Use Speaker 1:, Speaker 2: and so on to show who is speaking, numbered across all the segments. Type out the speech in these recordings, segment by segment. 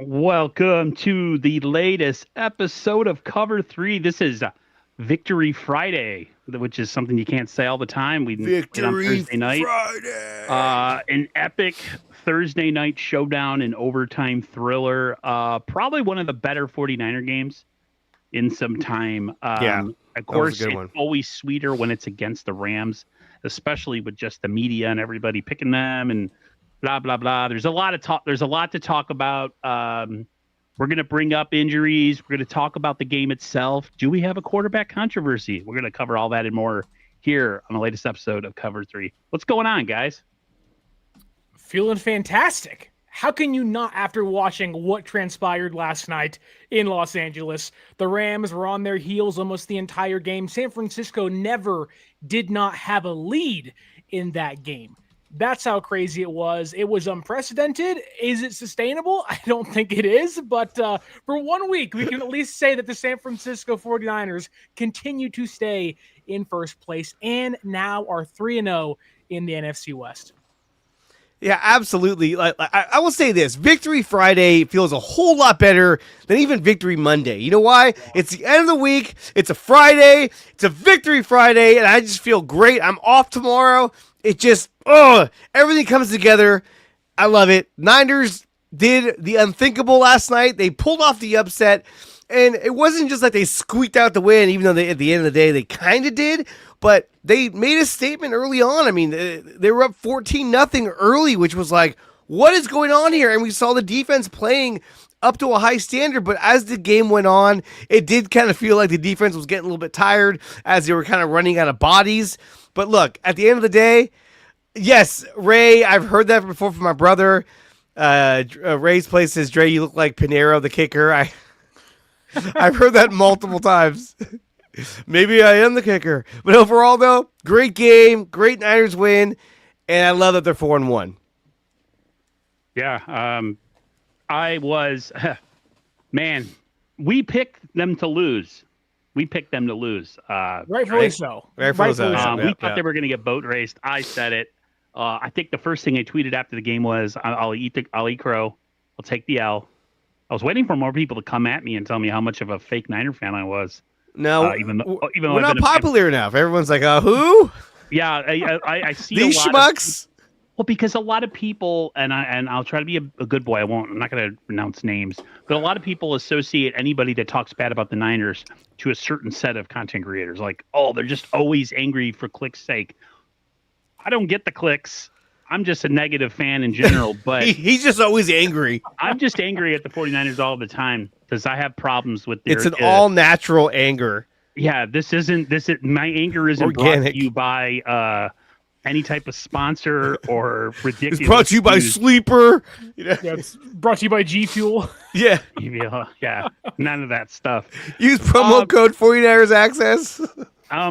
Speaker 1: Welcome to the latest episode of Cover 3. This is Victory Friday, which is something you can't say all the time. We played on Thursday night.
Speaker 2: Friday.
Speaker 1: An epic Thursday night showdown and overtime thriller. Probably one of the better 49er games in some time. Of course, it's always sweeter when it's against the Rams, especially with just the media and everybody picking them and blah, blah, blah. There's a lot of talk. There's a lot to talk about. We're going to bring up injuries. We're going to talk about the game itself. Do we have a quarterback controversy? We're going to cover all that and more here on the latest episode of Cover 3. What's going on, guys?
Speaker 3: Feeling fantastic. How can you not after watching what transpired last night in Los Angeles? The Rams were on their heels almost the entire game. San Francisco did not have a lead in that game. That's how crazy it was. It was unprecedented. Is it sustainable? I don't think it is, but for 1 week, we can at least say that the San Francisco 49ers continue to stay in first place and now are 3-0 in the NFC West.
Speaker 2: Yeah, absolutely. I will say this. Victory Friday feels a whole lot better than even Victory Monday. You know why? It's the end of the week. It's a Friday. It's a Victory Friday, and I just feel great. I'm off tomorrow. It just, everything comes together. I love it. Niners did the unthinkable last night. They pulled off the upset, and it wasn't just like they squeaked out the win, even though at the end of the day they kind of did, but they made a statement early on. I mean, they were up 14-0 early, which was like, what is going on here? And we saw the defense playing up to a high standard, but as the game went on, it did kind of feel like the defense was getting a little bit tired as they were kind of running out of bodies. But look, at the end of the day, yes, Ray, I've heard that before from my brother. Ray's place says, Dre, you look like Pinero, the kicker. I've heard that multiple times. Maybe I am the kicker. But overall, though, great game, great Niners win, and I love that they're 4-1.
Speaker 1: Yeah, I was, man, we picked them to lose.
Speaker 3: Rightfully so.
Speaker 1: We thought they were going to get boat raced. I said it. I think the first thing I tweeted after the game was, I'll eat crow. I'll take the L. I was waiting for more people to come at me and tell me how much of a fake Niner fan I was.
Speaker 2: No,
Speaker 1: even though
Speaker 2: we're not popular enough. Everyone's like, who?
Speaker 1: Yeah, I see
Speaker 2: these schmucks.
Speaker 1: Well, because a lot of people, and I'll try to be a good boy. I'm not going to pronounce names, but a lot of people associate anybody that talks bad about the Niners to a certain set of content creators. Like, they're just always angry for clicks' sake. I don't get the clicks. I'm just a negative fan in general, but
Speaker 2: he's just always angry.
Speaker 1: I'm just angry at the 49ers all the time because I have problems with their...
Speaker 2: It's an all-natural anger.
Speaker 1: Yeah, my anger isn't
Speaker 2: organic.
Speaker 1: Brought to you by any type of sponsor or ridiculous.
Speaker 2: It's brought to you by Sleeper.
Speaker 3: Yeah, it's brought to you by G Fuel.
Speaker 2: Yeah.
Speaker 1: Yeah, none of that stuff.
Speaker 2: Use promo code 49ers Access.
Speaker 1: I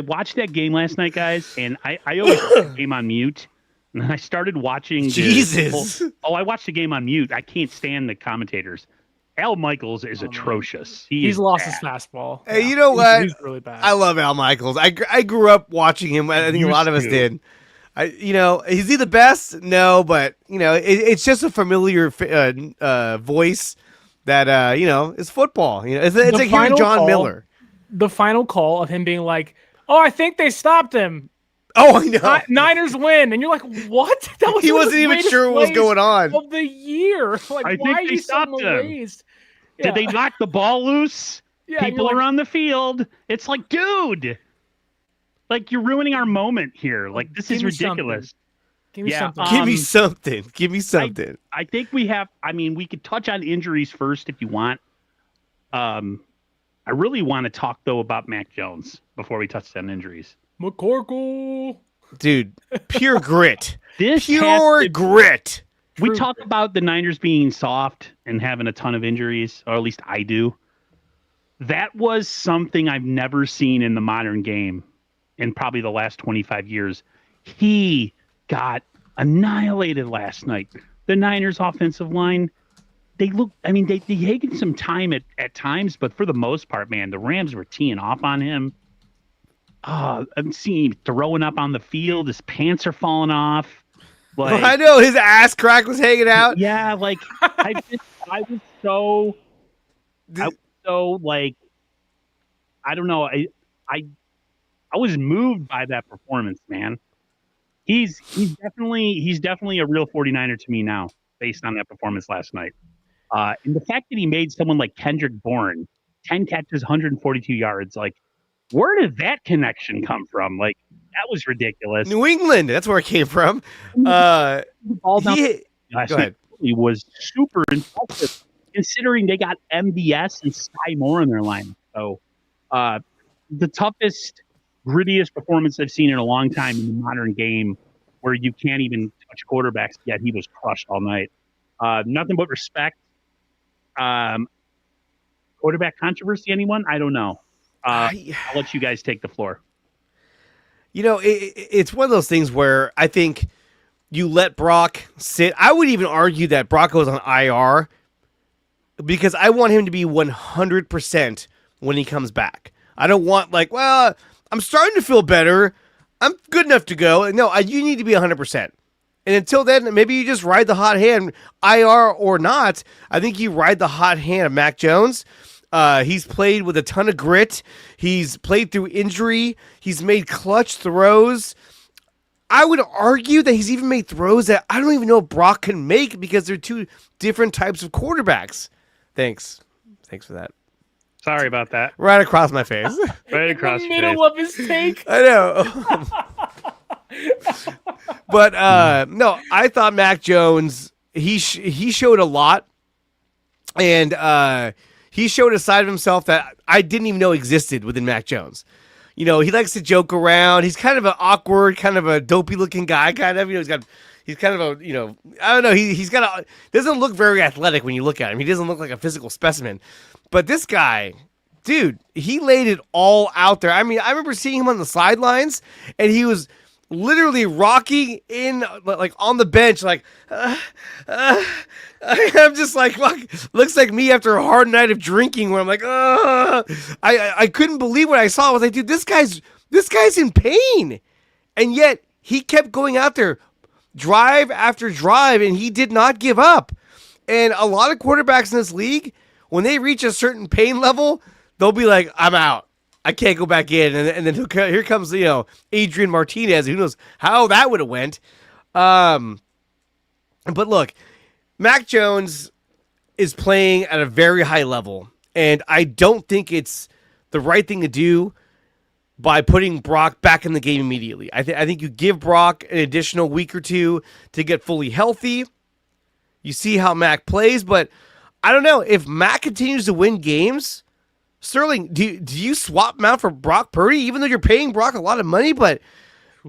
Speaker 1: watched that game last night, guys, and I always put the game on mute. And I started watching. I watched the game on mute. I can't stand the commentators. Al Michaels is atrocious.
Speaker 3: He's lost his fastball.
Speaker 2: Hey, you know what?
Speaker 3: He's really bad.
Speaker 2: I love Al Michaels. I grew up watching him. I think a lot of us did. Is he the best? No, but it's just a familiar voice that is football. It's like hearing John Miller.
Speaker 3: The final call of him being like, I think they stopped him.
Speaker 2: Oh, I know.
Speaker 3: Niners win. And you're like, what? That was
Speaker 2: he wasn't even sure what was going on.
Speaker 3: Of the year. Like,
Speaker 1: I think they stopped him. Yeah. Did they knock the ball loose? Yeah, people are on the field. It's like, dude, like you're ruining our moment here. Like, this is ridiculous.
Speaker 3: Give me something.
Speaker 2: Give me something.
Speaker 1: I think we have, we could touch on injuries first if you want. I really want to talk, though, about Mac Jones before we touch on injuries.
Speaker 3: McCorkle.
Speaker 2: Dude, pure grit.
Speaker 1: This
Speaker 2: pure grit.
Speaker 1: We talk about the Niners being soft and having a ton of injuries, or at least I do. That was something I've never seen in the modern game in probably the last 25 years. He got annihilated last night. The Niners offensive line, they taken some time at times, but for the most part, man, the Rams were teeing off on him. I'm seeing him throwing up on the field. His pants are falling off.
Speaker 2: Like, I know his ass crack was hanging out.
Speaker 1: Yeah, like I was so like, I don't know. I was moved by that performance, man. He's definitely a real 49er to me now, based on that performance last night. And the fact that he made someone like Kendrick Bourne 10 catches, 142 yards, like, where did that connection come from? Like, that was ridiculous.
Speaker 2: New England, that's where it came from. He
Speaker 1: was super impressive, considering they got MBS and Sky Moore in their line. So, the toughest, grittiest performance I've seen in a long time in the modern game, where you can't even touch quarterbacks, yet he was crushed all night. Nothing but respect. Quarterback controversy, anyone? I don't know. I'll let you guys take the floor.
Speaker 2: You know, it's one of those things where I think you let Brock sit. I would even argue that Brock goes on IR because I want him to be 100% when he comes back. I don't want I'm starting to feel better. I'm good enough to go. No, you need to be 100%. And until then, maybe you just ride the hot hand, IR or not. I think you ride the hot hand of Mac Jones. He's played with a ton of grit. He's played through injury. He's made clutch throws. I would argue that he's even made throws that I don't even know if Brock can make because they're two different types of quarterbacks. Thanks for that.
Speaker 1: Sorry about that.
Speaker 2: Right across my face.
Speaker 1: Right across
Speaker 3: the middle of his take.
Speaker 2: I know. But no, I thought Mac Jones, he showed a lot. And he showed a side of himself that I didn't even know existed within Mac Jones. You know, he likes to joke around. He's kind of an awkward, kind of a dopey looking guy, kind of. You know, he's kind of a, you know, I don't know. He's got a, doesn't look very athletic when you look at him. He doesn't look like a physical specimen. But this guy, dude, he laid it all out there. I mean, I remember seeing him on the sidelines, and he was literally rocking in, like, on the bench, like, I'm just like, fuck, looks like me after a hard night of drinking, where I'm like, I couldn't believe what I saw. I was like, dude, this guy's in pain. And yet he kept going out there drive after drive, and he did not give up. And a lot of quarterbacks in this league, when they reach a certain pain level, they'll be like, I'm out. I can't go back in. And then here comes, you know, Adrian Martinez. Who knows how that would have went. But look, Mac Jones is playing at a very high level, and I don't think it's the right thing to do by putting Brock back in the game immediately. I think you give Brock an additional week or two to get fully healthy. You see how Mac plays, but I don't know. If Mac continues to win games, Sterling, do you swap him out for Brock Purdy, even though you're paying Brock a lot of money? But,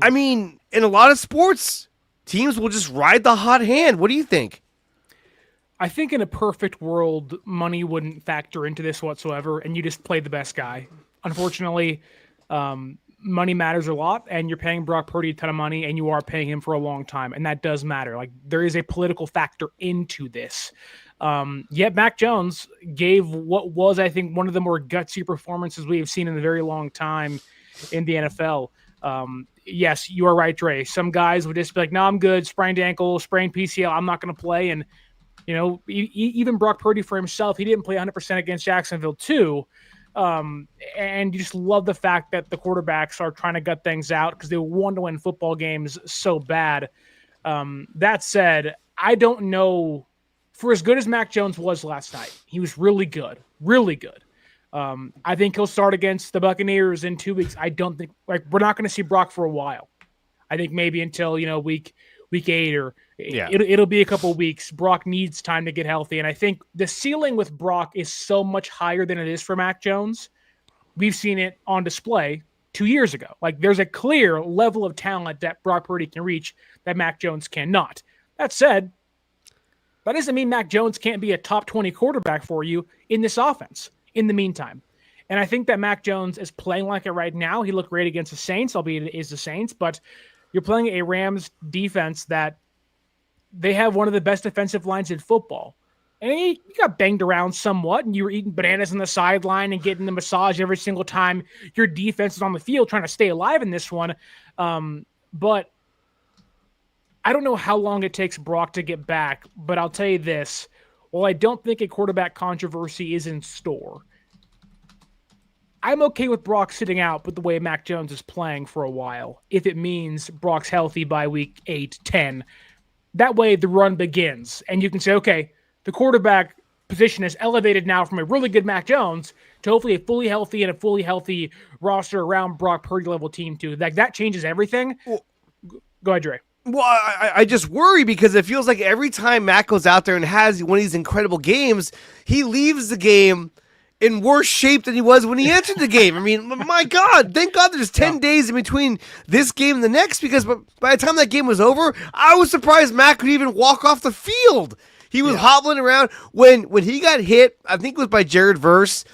Speaker 2: I mean, in a lot of sports, teams will just ride the hot hand. What do you think?
Speaker 3: I think in a perfect world, money wouldn't factor into this whatsoever, and you just play the best guy. Unfortunately, money matters a lot, and you're paying Brock Purdy a ton of money, and you are paying him for a long time, and that does matter. Like, there is a political factor into this. Yet Mac Jones gave what was, I think, one of the more gutsy performances we have seen in a very long time in the NFL. Yes, you are right, Dre. Some guys would just be like, no, I'm good. Sprained ankle, sprained PCL. I'm not going to play. And, you know, even Brock Purdy for himself, he didn't play 100% against Jacksonville too. And you just love the fact that the quarterbacks are trying to gut things out because they want to win football games so bad. That said, I don't know. For as good as Mac Jones was last night, he was really good, really good. I think he'll start against the Buccaneers in 2 weeks. I don't think we're not going to see Brock for a while. I think maybe until, you know, week 8 or it'll be a couple of weeks. Brock needs time to get healthy, and I think the ceiling with Brock is so much higher than it is for Mac Jones. We've seen it on display 2 years ago. Like, there's a clear level of talent that Brock Purdy can reach that Mac Jones cannot. That said, that doesn't mean Mac Jones can't be a top 20 quarterback for you in this offense in the meantime. And I think that Mac Jones is playing like it right now. He looked great against the Saints, albeit it is the Saints, but you're playing a Rams defense that they have one of the best defensive lines in football. And he got banged around somewhat, and you were eating bananas on the sideline and getting the massage every single time your defense is on the field trying to stay alive in this one. But I don't know how long it takes Brock to get back, but I'll tell you this. While I don't think a quarterback controversy is in store, I'm okay with Brock sitting out with the way Mac Jones is playing for a while, if it means Brock's healthy by week 8, 10. That way the run begins, and you can say, okay, the quarterback position is elevated now from a really good Mac Jones to hopefully a fully healthy roster around Brock Purdy level team too. Like, that changes everything. Go ahead, Dre.
Speaker 2: Well, I just worry because it feels like every time Mac goes out there and has one of these incredible games, he leaves the game in worse shape than he was when he entered the game. I mean, my God, thank God there's 10 days in between this game and the next, because by the time that game was over, I was surprised Mac could even walk off the field. He was hobbling around. When he got hit, I think it was by Jared Verse,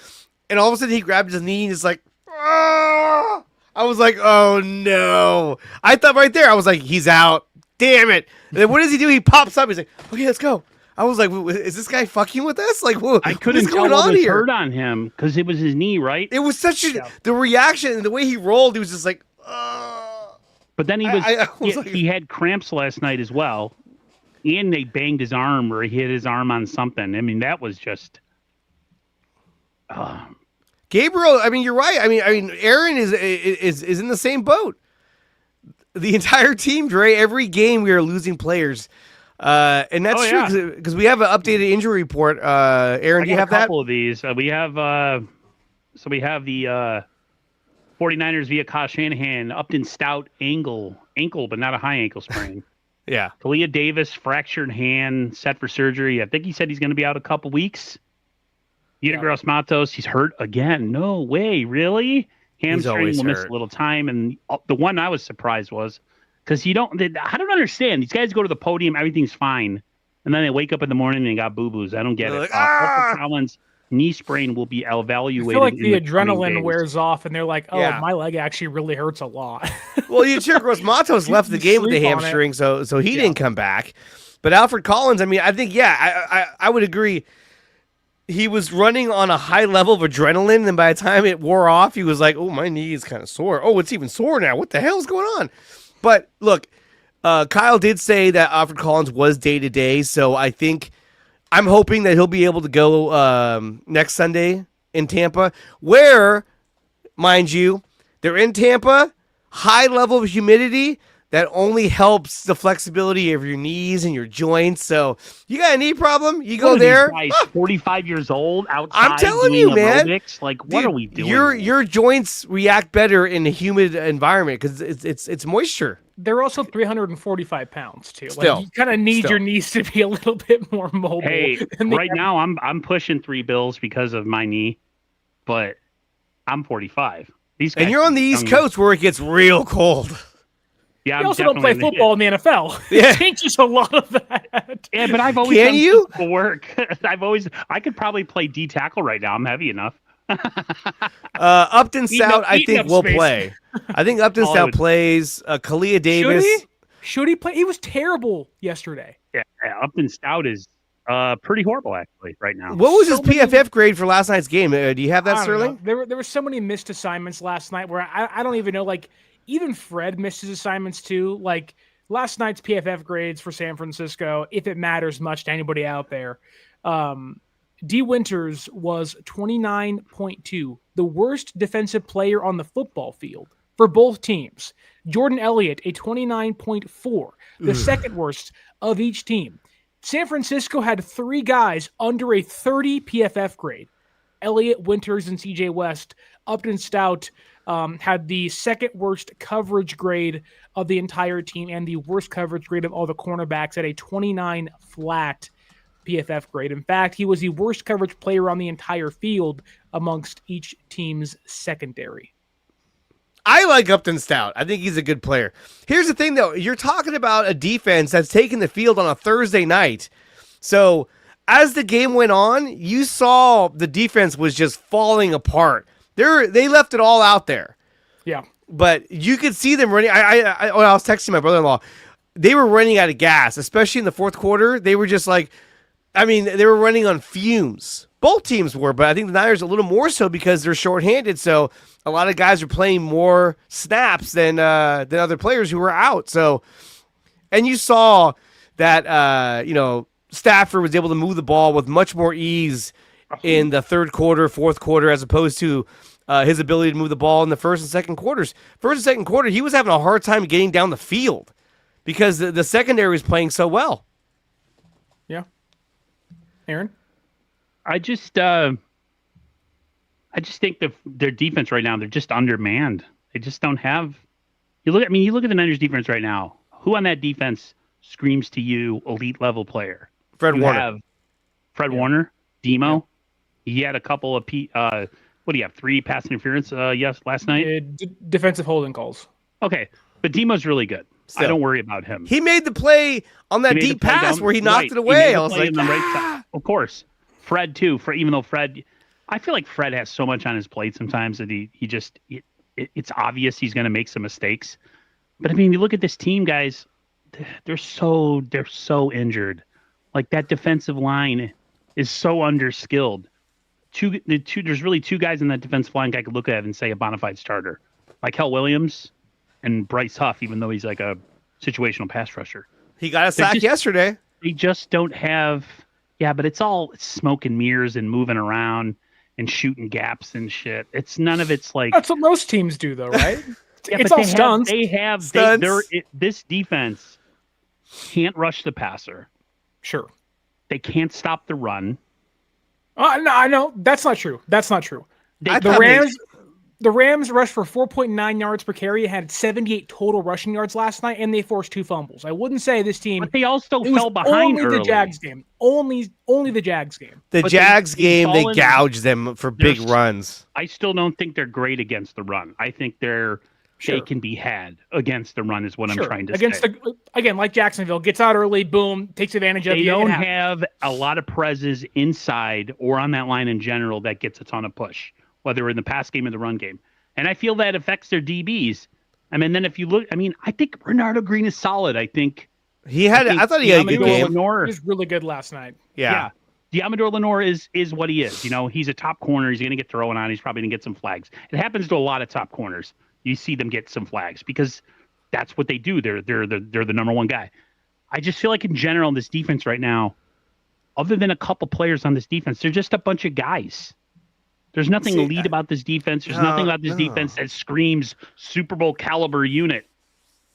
Speaker 2: and all of a sudden he grabbed his knee and he's like, ah! I was like, oh no. I thought right there, I was like, he's out. Damn it. And then what does he do? He pops up. He's like, okay, let's go. I was like, is this guy fucking with us? Like,
Speaker 1: I couldn't tell what was hurt on him because it was his knee, right?
Speaker 2: It was such the reaction and the way he rolled, he was just like,
Speaker 1: But then he had cramps last night as well. And they banged his arm, or he hit his arm on something. I mean, that was just...
Speaker 2: Gabriel, I mean, you're right. I mean, Aaron is in the same boat. The entire team, Dre, every game we are losing players. And that's true because we have an updated injury report. Aaron, do you have that?
Speaker 1: A couple of these. We have the 49ers via Kyle Shanahan, Upton Stout ankle, but not a high ankle sprain.
Speaker 2: Yeah.
Speaker 1: Talia Davis, fractured hand, set for surgery. I think he said he's going to be out a couple weeks. Gross Matos, he's hurt again. No way, really? Hamstring will miss a little time. And the one I was surprised was because I don't understand. These guys go to the podium, everything's fine. And then they wake up in the morning and they got boo-boos. I don't get it. Collins' knee sprain will be evaluated.
Speaker 3: I feel like the adrenaline wears off and they're like, oh, my leg actually really hurts a lot.
Speaker 2: Well, Gross Matos left the game with the hamstring, so he didn't come back. But Alfred Collins, I mean, I think, I would agree. He was running on a high level of adrenaline, and by the time it wore off, he was like, oh, my knee is kind of sore. Oh, it's even sore now. What the hell is going on? But look, Kyle did say that Alfred Collins was day-to-day, so I'm hoping that he'll be able to go next Sunday in Tampa, where, mind you, they're in Tampa, high level of humidity, that only helps the flexibility of your knees and your joints. So you got a knee problem, you go there.
Speaker 1: These guys, 45 years old, outside.
Speaker 2: I'm telling you, man.
Speaker 1: Aerobics? Like, what are we doing?
Speaker 2: Your joints react better in a humid environment because it's moisture.
Speaker 3: They're also 345 pounds too. Like, you kind of need your knees to be a little bit more mobile.
Speaker 1: Hey, right now I'm pushing 3 bills because of my knee, but I'm 45.
Speaker 2: And you're on the East Coast where it gets real cold.
Speaker 1: Yeah,
Speaker 3: you also don't play football in the NFL.
Speaker 2: Yeah.
Speaker 3: It changes a lot of that.
Speaker 1: Yeah, but I've always done physical work. I could probably play D tackle right now. I'm heavy enough.
Speaker 2: Upton Stout, I think, will play. I think Upton Stout plays. Kalia Davis.
Speaker 3: Should he play? He was terrible yesterday.
Speaker 1: Yeah, Upton Stout is pretty horrible, actually, right now.
Speaker 2: What was his PFF grade for last night's game? Do you have that, Sterling?
Speaker 3: There were so many missed assignments last night where I don't even know, like, even Fred missed his assignments too. Like, last night's PFF grades for San Francisco, if it matters much to anybody out there, D. Winters was 29.2, the worst defensive player on the football field for both teams. Jordan Elliott, a 29.4, the second worst of each team. San Francisco had 3 guys under a 30 PFF grade. Elliott, Winters, and CJ West. Upton Stout had the second worst coverage grade of the entire team and the worst coverage grade of all the cornerbacks at a 29 flat PFF grade. In fact, he was the worst coverage player on the entire field amongst each team's secondary.
Speaker 2: I like Upton Stout. I think he's a good player. Here's the thing, though. You're talking about a defense that's taking the field on a Thursday night. So as the game went on, you saw the defense was just falling apart. They left it all out there.
Speaker 3: Yeah.
Speaker 2: But you could see them running. When I was texting my brother-in-law, they were running out of gas, especially in the fourth quarter. They were just like, they were running on fumes. Both teams were, but I think the Niners a little more so because they're shorthanded. So a lot of guys are playing more snaps than other players who were out. So, and you saw that Stafford was able to move the ball with much more ease in the third quarter, fourth quarter, as opposed to his ability to move the ball in the first and second quarters. First and second quarter, he was having a hard time getting down the field because the secondary was playing so well.
Speaker 3: Yeah. Aaron?
Speaker 1: I just think their defense right now, they're just undermanned. They just don't have. You look at the Niners defense right now. Who on that defense screams to you elite level player?
Speaker 2: Fred Warner.
Speaker 1: Warner, Demo. Yeah. He had a couple of what do you have? 3 pass interference? Last night.
Speaker 3: Defensive holding calls.
Speaker 1: Okay, but Demo's really good. Still, I don't worry about him.
Speaker 2: He made the play on that deep pass where he knocked it away. I was like,
Speaker 1: right, of course. Fred too. Even though Fred, I feel like Fred has so much on his plate sometimes that it's obvious he's going to make some mistakes. But you look at this team, guys. They're so injured. Like that defensive line is so underskilled. There's really 2 guys in that defensive line I could look at and say a bona fide starter, like Kel Williams and Bryce Huff, even though he's like a situational pass rusher.
Speaker 2: He got a sack yesterday.
Speaker 1: They just don't have. Yeah, but it's smoke and mirrors and moving around and shooting gaps and shit. None of it's like.
Speaker 3: That's what most teams do, though, right?
Speaker 1: Yeah,
Speaker 3: it's all stunts.
Speaker 1: This defense can't rush the passer.
Speaker 3: Sure.
Speaker 1: They can't stop the run.
Speaker 3: No, I know that's not true. The Rams rushed for 4.9 yards per carry, had 78 total rushing yards last night, and they forced 2 fumbles. I wouldn't say this team.
Speaker 1: But they also fell behind
Speaker 3: only
Speaker 1: early.
Speaker 3: The Jags game. Only the Jags game.
Speaker 2: The Jags game, they gouged them for big runs.
Speaker 1: I still don't think they're great against the run. I think they can be had against the run is what I'm trying to say.
Speaker 3: Again, like Jacksonville, gets out early, boom, takes advantage of it.
Speaker 1: They don't have a lot of presses inside or on that line in general that gets a ton of push, whether in the pass game or the run game. And I feel that affects their DBs. Then if you look, I think Bernardo Green is solid. I thought he had a good game.
Speaker 3: He was really good last night.
Speaker 1: Yeah. Diamador Lenore is what he is. He's a top corner. He's going to get thrown on. He's probably going to get some flags. It happens to a lot of top corners. You see them get some flags because that's what they do. They're the number one guy. I just feel like in general in this defense right now, other than a couple players on this defense, they're just a bunch of guys. There's nothing elite about this defense. There's nothing about this defense that screams Super Bowl caliber unit.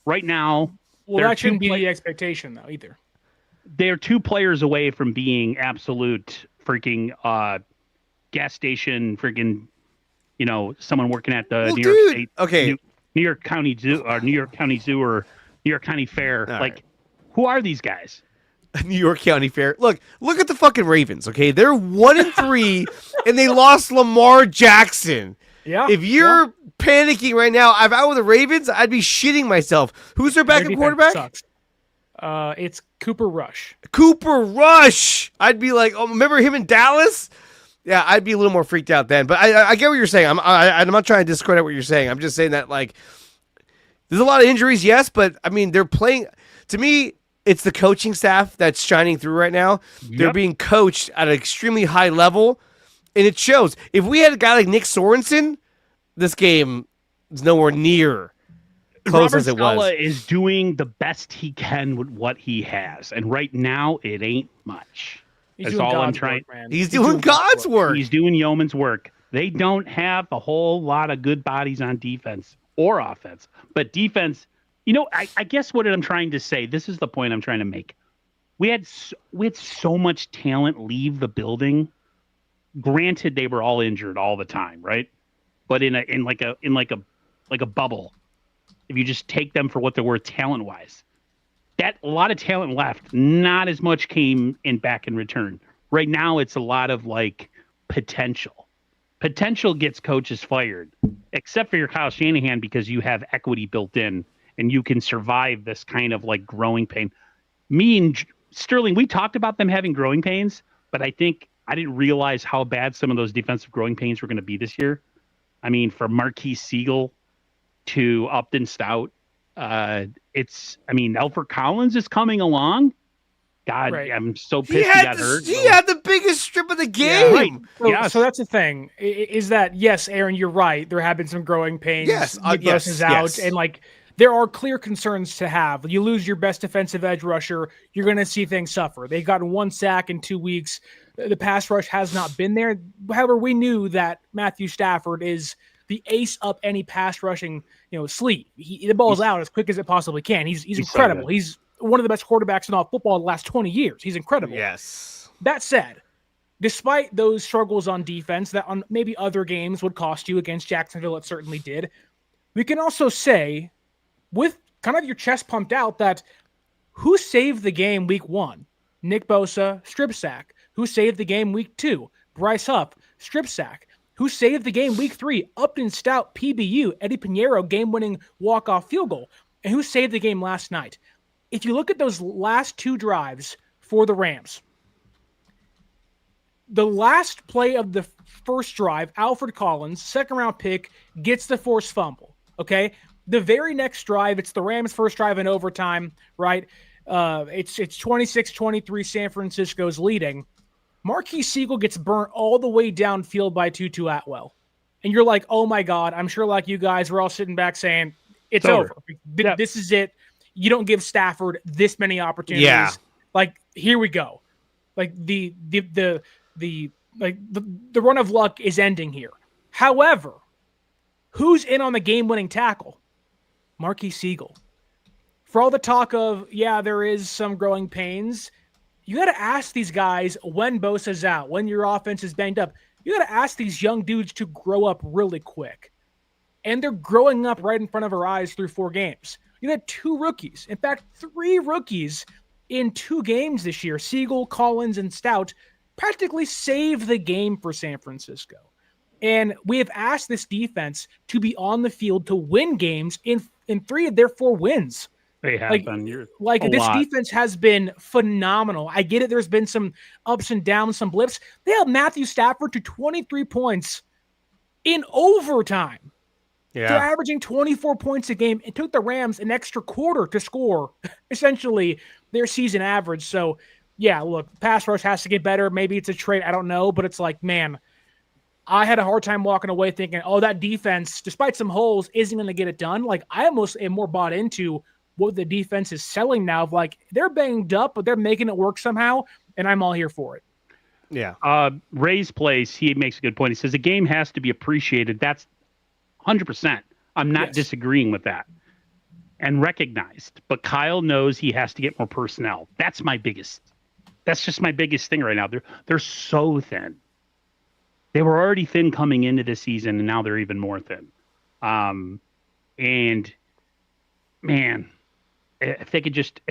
Speaker 1: Right now,
Speaker 3: that shouldn't be the expectation though either.
Speaker 1: They're 2 players away from being absolute freaking gas station freaking. Someone working at the New York State, New York County Zoo, or New York County Zoo, or New York County Fair.
Speaker 2: All right.
Speaker 1: Who are these guys?
Speaker 2: New York County Fair. Look at the fucking Ravens. Okay, they're 1-3, and they lost Lamar Jackson.
Speaker 3: Yeah.
Speaker 2: If you're panicking right now, if I were the Ravens, I'd be shitting myself. Who's their backup quarterback?
Speaker 3: Sucks. It's Cooper Rush.
Speaker 2: I'd be like, oh, remember him in Dallas? Yeah, I'd be a little more freaked out then. But I get what you're saying. I'm not trying to discredit what you're saying. I'm just saying that, there's a lot of injuries, yes, but, they're playing. To me, it's the coaching staff that's shining through right now. Yep. They're being coached at an extremely high level, and it shows. If we had a guy like Nick Sorensen, this game is nowhere near close
Speaker 1: Robert
Speaker 2: as it was.
Speaker 1: Saleh is doing the best he can with what he has, and right now, it ain't much. That's all I'm trying.
Speaker 2: He's doing God's work.
Speaker 1: He's doing yeoman's work. They don't have a whole lot of good bodies on defense or offense, but defense. I guess what I'm trying to say. This is the point I'm trying to make. We had so much talent leave the building. Granted, they were all injured all the time, right? But in a bubble, if you just take them for what they're worth talent wise. That a lot of talent left, not as much came back in return. Right now, it's a lot of potential potential gets coaches fired, except for your Kyle Shanahan, because you have equity built in and you can survive this kind of like growing pain. Me and Sterling, we talked about them having growing pains, but I think I didn't realize how bad some of those defensive growing pains were going to be this year. I mean, from Marquise Siegel to Upton Stout, Alfred Collins is coming along. God, right. I'm so pissed he got hurt.
Speaker 2: He had the biggest strip of the game.
Speaker 1: Yeah, right.
Speaker 3: Yes. So that's the thing, is that, yes, Aaron, you're right. There have been some growing pains.
Speaker 2: Yes,
Speaker 3: Nick is out, and like there are clear concerns to have. You lose your best defensive edge rusher, you're going to see things suffer. They've gotten 1 sack in 2 weeks. The pass rush has not been there. However, we knew that Matthew Stafford is the ace up any pass rushing, sleeve. The ball's out as quick as it possibly can. He's incredible. So he's one of the best quarterbacks in all football in the last 20 years. He's incredible.
Speaker 2: Yes.
Speaker 3: That said, despite those struggles on defense that on maybe other games would cost you, against Jacksonville, it certainly did. We can also say, with kind of your chest pumped out, that who saved the game week 1? Nick Bosa, strip sack. Who saved the game week 2? Bryce Huff, strip sack. Who saved the game week 3? Upton Stout, PBU, Eddie Pinheiro, game-winning walk-off field goal. And who saved the game last night? If you look at those last 2 drives for the Rams, the last play of the first drive, Alfred Collins, second-round pick, gets the forced fumble, okay? The very next drive, it's the Rams' first drive in overtime, right? It's 26-23, San Francisco's leading. Marquise Siegel gets burnt all the way downfield by Tutu Atwell. And you're like, oh my God, I'm sure like you guys, we're all sitting back saying, it's over. This is it. You don't give Stafford this many opportunities.
Speaker 2: Yeah.
Speaker 3: Like, here we go. Like the run of luck is ending here. However, who's in on the game-winning tackle? Marquise Siegel. For all the talk of, there is some growing pains, you got to ask these guys when Bosa's out, when your offense is banged up. You got to ask these young dudes to grow up really quick. And they're growing up right in front of our eyes through 4 games. You had 2 rookies. In fact, 3 rookies in 2 games this year. Siegel, Collins, and Stout practically saved the game for San Francisco. And we have asked this defense to be on the field to win games in 3 of their 4 wins.
Speaker 1: They have been.
Speaker 3: This defense has been phenomenal. I get it. There's been some ups and downs, some blips. They held Matthew Stafford to 23 points in overtime.
Speaker 2: Yeah.
Speaker 3: They're averaging 24 points a game. It took the Rams an extra quarter to score, essentially, their season average. So, look, pass rush has to get better. Maybe it's a trait. I don't know. But it's like, man, I had a hard time walking away thinking, that defense, despite some holes, isn't going to get it done. Like, I almost am more bought into what the defense is selling now. Of like, they're banged up, but they're making it work somehow, and I'm all here for it.
Speaker 1: Yeah. Ray's Place, he makes a good point. He says the game has to be appreciated. That's 100%. I'm not disagreeing with that. And recognized. But Kyle knows he has to get more personnel. That's just my biggest thing right now. They're so thin. They were already thin coming into this season, and now they're even more thin. And man, if they could just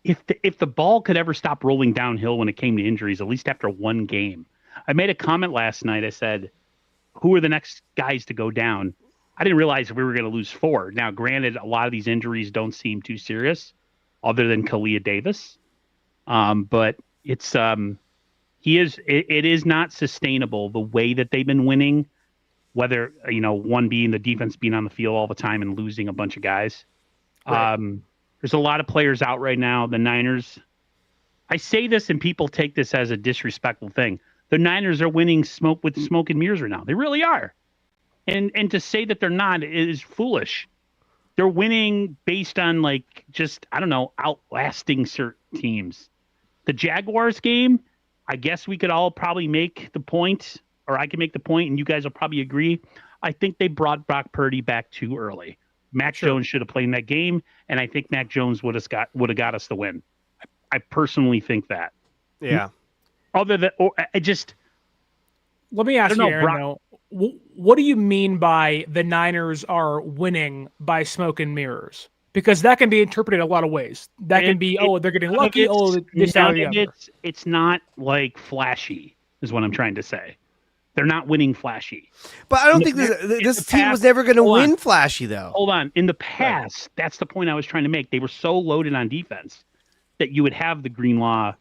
Speaker 1: if the ball could ever stop rolling downhill when it came to injuries, at least after 1 game. I made a comment last night. I said, who are the next guys to go down? I didn't realize we were going to lose 4. Now, granted, a lot of these injuries don't seem too serious, other than Kalia Davis. But it's it is not sustainable the way that they've been winning. Whether one being the defense being on the field all the time and losing a bunch of guys. Right. There's a lot of players out right now. The Niners. I say this and people take this as a disrespectful thing. The Niners are winning smoke and mirrors right now. They really are. And to say that they're not is foolish. They're winning based on outlasting certain teams. The Jaguars game, I guess we could all probably make the point, or I can make the point, and you guys will probably agree. I think they brought Brock Purdy back too early. Mac Jones should have played in that game, and I think Mac Jones would have got us the win. I personally think that.
Speaker 2: Yeah.
Speaker 3: Let me ask you, Aaron, what do you mean by the Niners are winning by smoke and mirrors? Because that can be interpreted a lot of ways. That can be, they're getting lucky. This, that, or the other.
Speaker 1: It's not like flashy, is what I'm trying to say. They're not winning flashy.
Speaker 2: But I don't think this team was never going to win flashy, though.
Speaker 1: Hold on. In the past, that's the point I was trying to make. They were so loaded on defense that you would have the Greenlaw,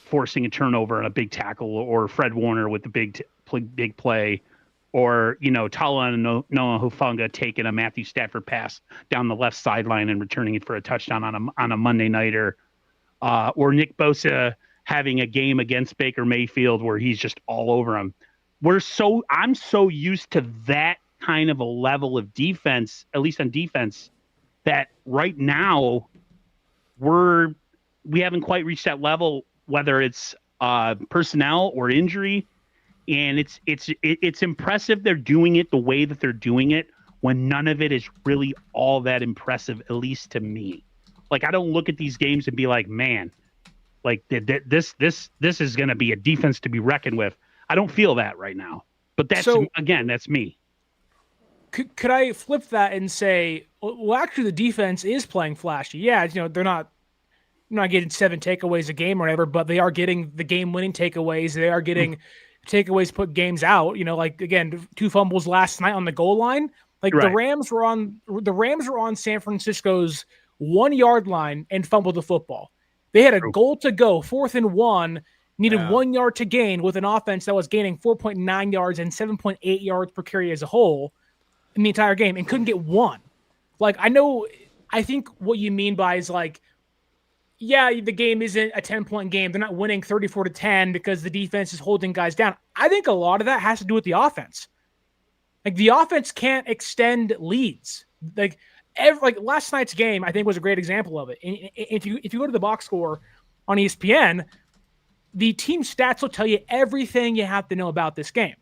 Speaker 1: forcing a turnover and a big tackle, or Fred Warner with the big play, or, Tala and Noah Hufanga taking a Matthew Stafford pass down the left sideline and returning it for a touchdown on a Monday nighter, or Nick Bosa having a game against Baker Mayfield where he's just all over him. I'm so used to that kind of a level of defense, at least on defense, that right now we haven't quite reached that level, whether it's personnel or injury. And it's impressive they're doing it the way that they're doing it when none of it is really all that impressive, at least to me. Like, I don't look at these games and be like, man, like this is going to be a defense to be reckoned with. I don't feel that right now. But that's me.
Speaker 3: Could I flip that and say, well, actually, the defense is playing flashy. Yeah, they're not getting 7 takeaways a game or whatever, but they are getting the game-winning takeaways. They are getting takeaways, put games out. Like, again, 2 fumbles last night on the goal line. Like, right. The Rams were on San Francisco's 1-yard line and fumbled the football. They had a goal to go, 4th and 1, needed 1 yard to gain with an offense that was gaining 4.9 yards and 7.8 yards per carry as a whole in the entire game, and couldn't get 1. Like, I think what you mean by is like, yeah, the game isn't a 10-point game. They're not winning 34-10 because the defense is holding guys down. I think a lot of that has to do with the offense. Like, the offense can't extend leads. Like last night's game, I think, was a great example of it. And if you go to the box score on ESPN, the team stats will tell you everything you have to know about this game.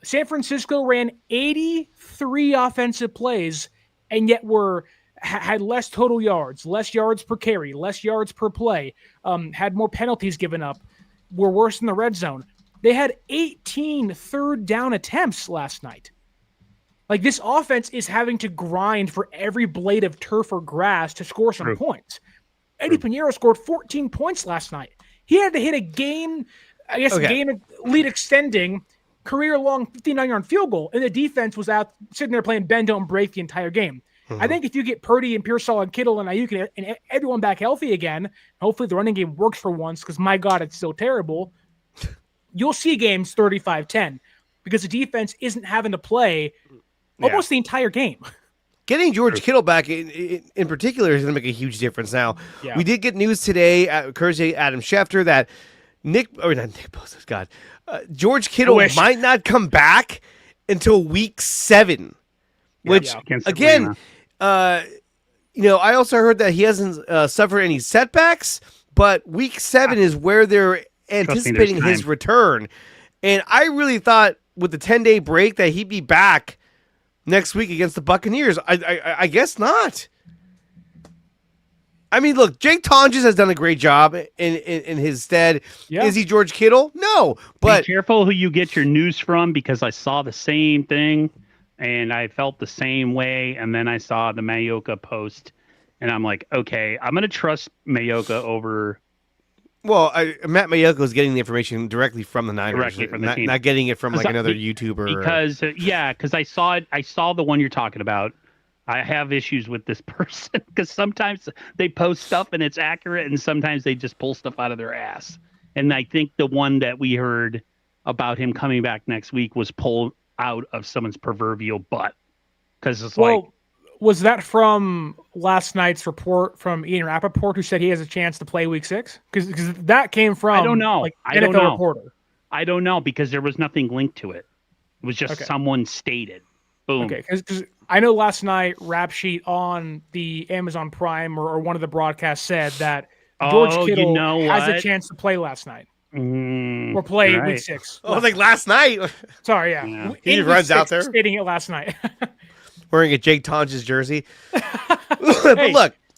Speaker 3: San Francisco ran 83 offensive plays, and yet had less total yards, less yards per carry, less yards per play, had more penalties given up, were worse in the red zone. They had 18 third down attempts last night. Like, this offense is having to grind for every blade of turf or grass to score some points. Eddie Pinheiro scored 14 points last night. He had to hit a game lead extending, career-long 59-yard field goal, and the defense was out sitting there playing bend, don't break the entire game. I think if you get Purdy and Pearsall and Kittle and Ayuk and everyone back healthy again, hopefully the running game works for once, because my God, it's still terrible, you'll see games 35-10 because the defense isn't having to play almost the entire game.
Speaker 2: Getting George Kittle back in particular is going to make a huge difference. Now, we did get news today, courtesy Adam Schefter, that George Kittle might not come back until week 7, which, again, I also heard that he hasn't suffered any setbacks, but week 7 is where they're anticipating his return. And I really thought with the 10-day break that he'd be back next week against the Buccaneers. I guess not. I mean, look, Jake Tonjes has done a great job in his stead. Yeah. Is he George Kittle? No. But
Speaker 1: be careful who you get your news from, because I saw the same thing and I felt the same way. And then I saw the Mayoka post and I'm like, okay, I'm going to trust Mayoka over.
Speaker 2: Well, Matt Mayoka is getting the information directly from the Niners,
Speaker 1: directly from the team,
Speaker 2: not getting it from like another YouTuber.
Speaker 1: Because I saw it. I saw the one you're talking about. I have issues with this person because sometimes they post stuff and it's accurate, and sometimes they just pull stuff out of their ass. And I think the one that we heard about him coming back next week was pulled out of someone's proverbial butt, because it's
Speaker 3: Was that from last night's report from Ian Rappaport, who said he has a chance to play week 6? Because that came from
Speaker 1: I don't know.
Speaker 3: I don't know. Reporter.
Speaker 1: I don't know, because there was nothing linked to it. It was just someone stated. Boom.
Speaker 3: Okay, because I know last night Rap Sheet on the Amazon Prime or one of the broadcasts said that George Kittle has a chance to play last night. Or play week 6.
Speaker 2: Oh, like last night?
Speaker 3: Sorry, yeah.
Speaker 2: He runs out there.
Speaker 3: Stating it last night.
Speaker 2: Wearing a Jake Tonjes jersey. But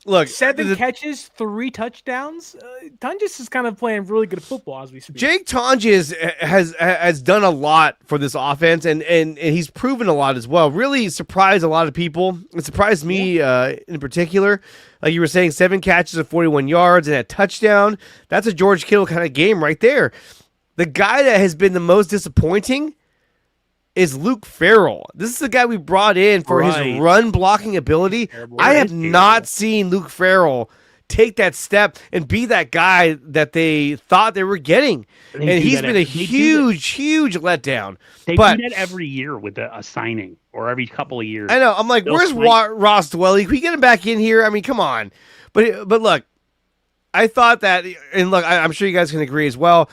Speaker 2: look.
Speaker 3: 7 catches, 3 touchdowns. Tonjes is kind of playing really good football as we speak.
Speaker 2: Jake Tonjes has done a lot for this offense, and he's proven a lot as well. Really surprised a lot of people. It surprised me in particular. Like you were saying, 7 catches of 41 yards and a touchdown. That's a George Kittle kind of game right there. The guy that has been the most disappointing is Luke Farrell. This is the guy we brought in for his run blocking ability. I have not seen Luke Farrell take that step and be that guy that they thought they were getting. And he's been a huge letdown.
Speaker 1: They do that every year with a signing or every couple of years.
Speaker 2: I know. I'm like, where's Ross Dwelly? Can we get him back in here? I mean, come on. But look, I thought that, and look, I'm sure you guys can agree as well.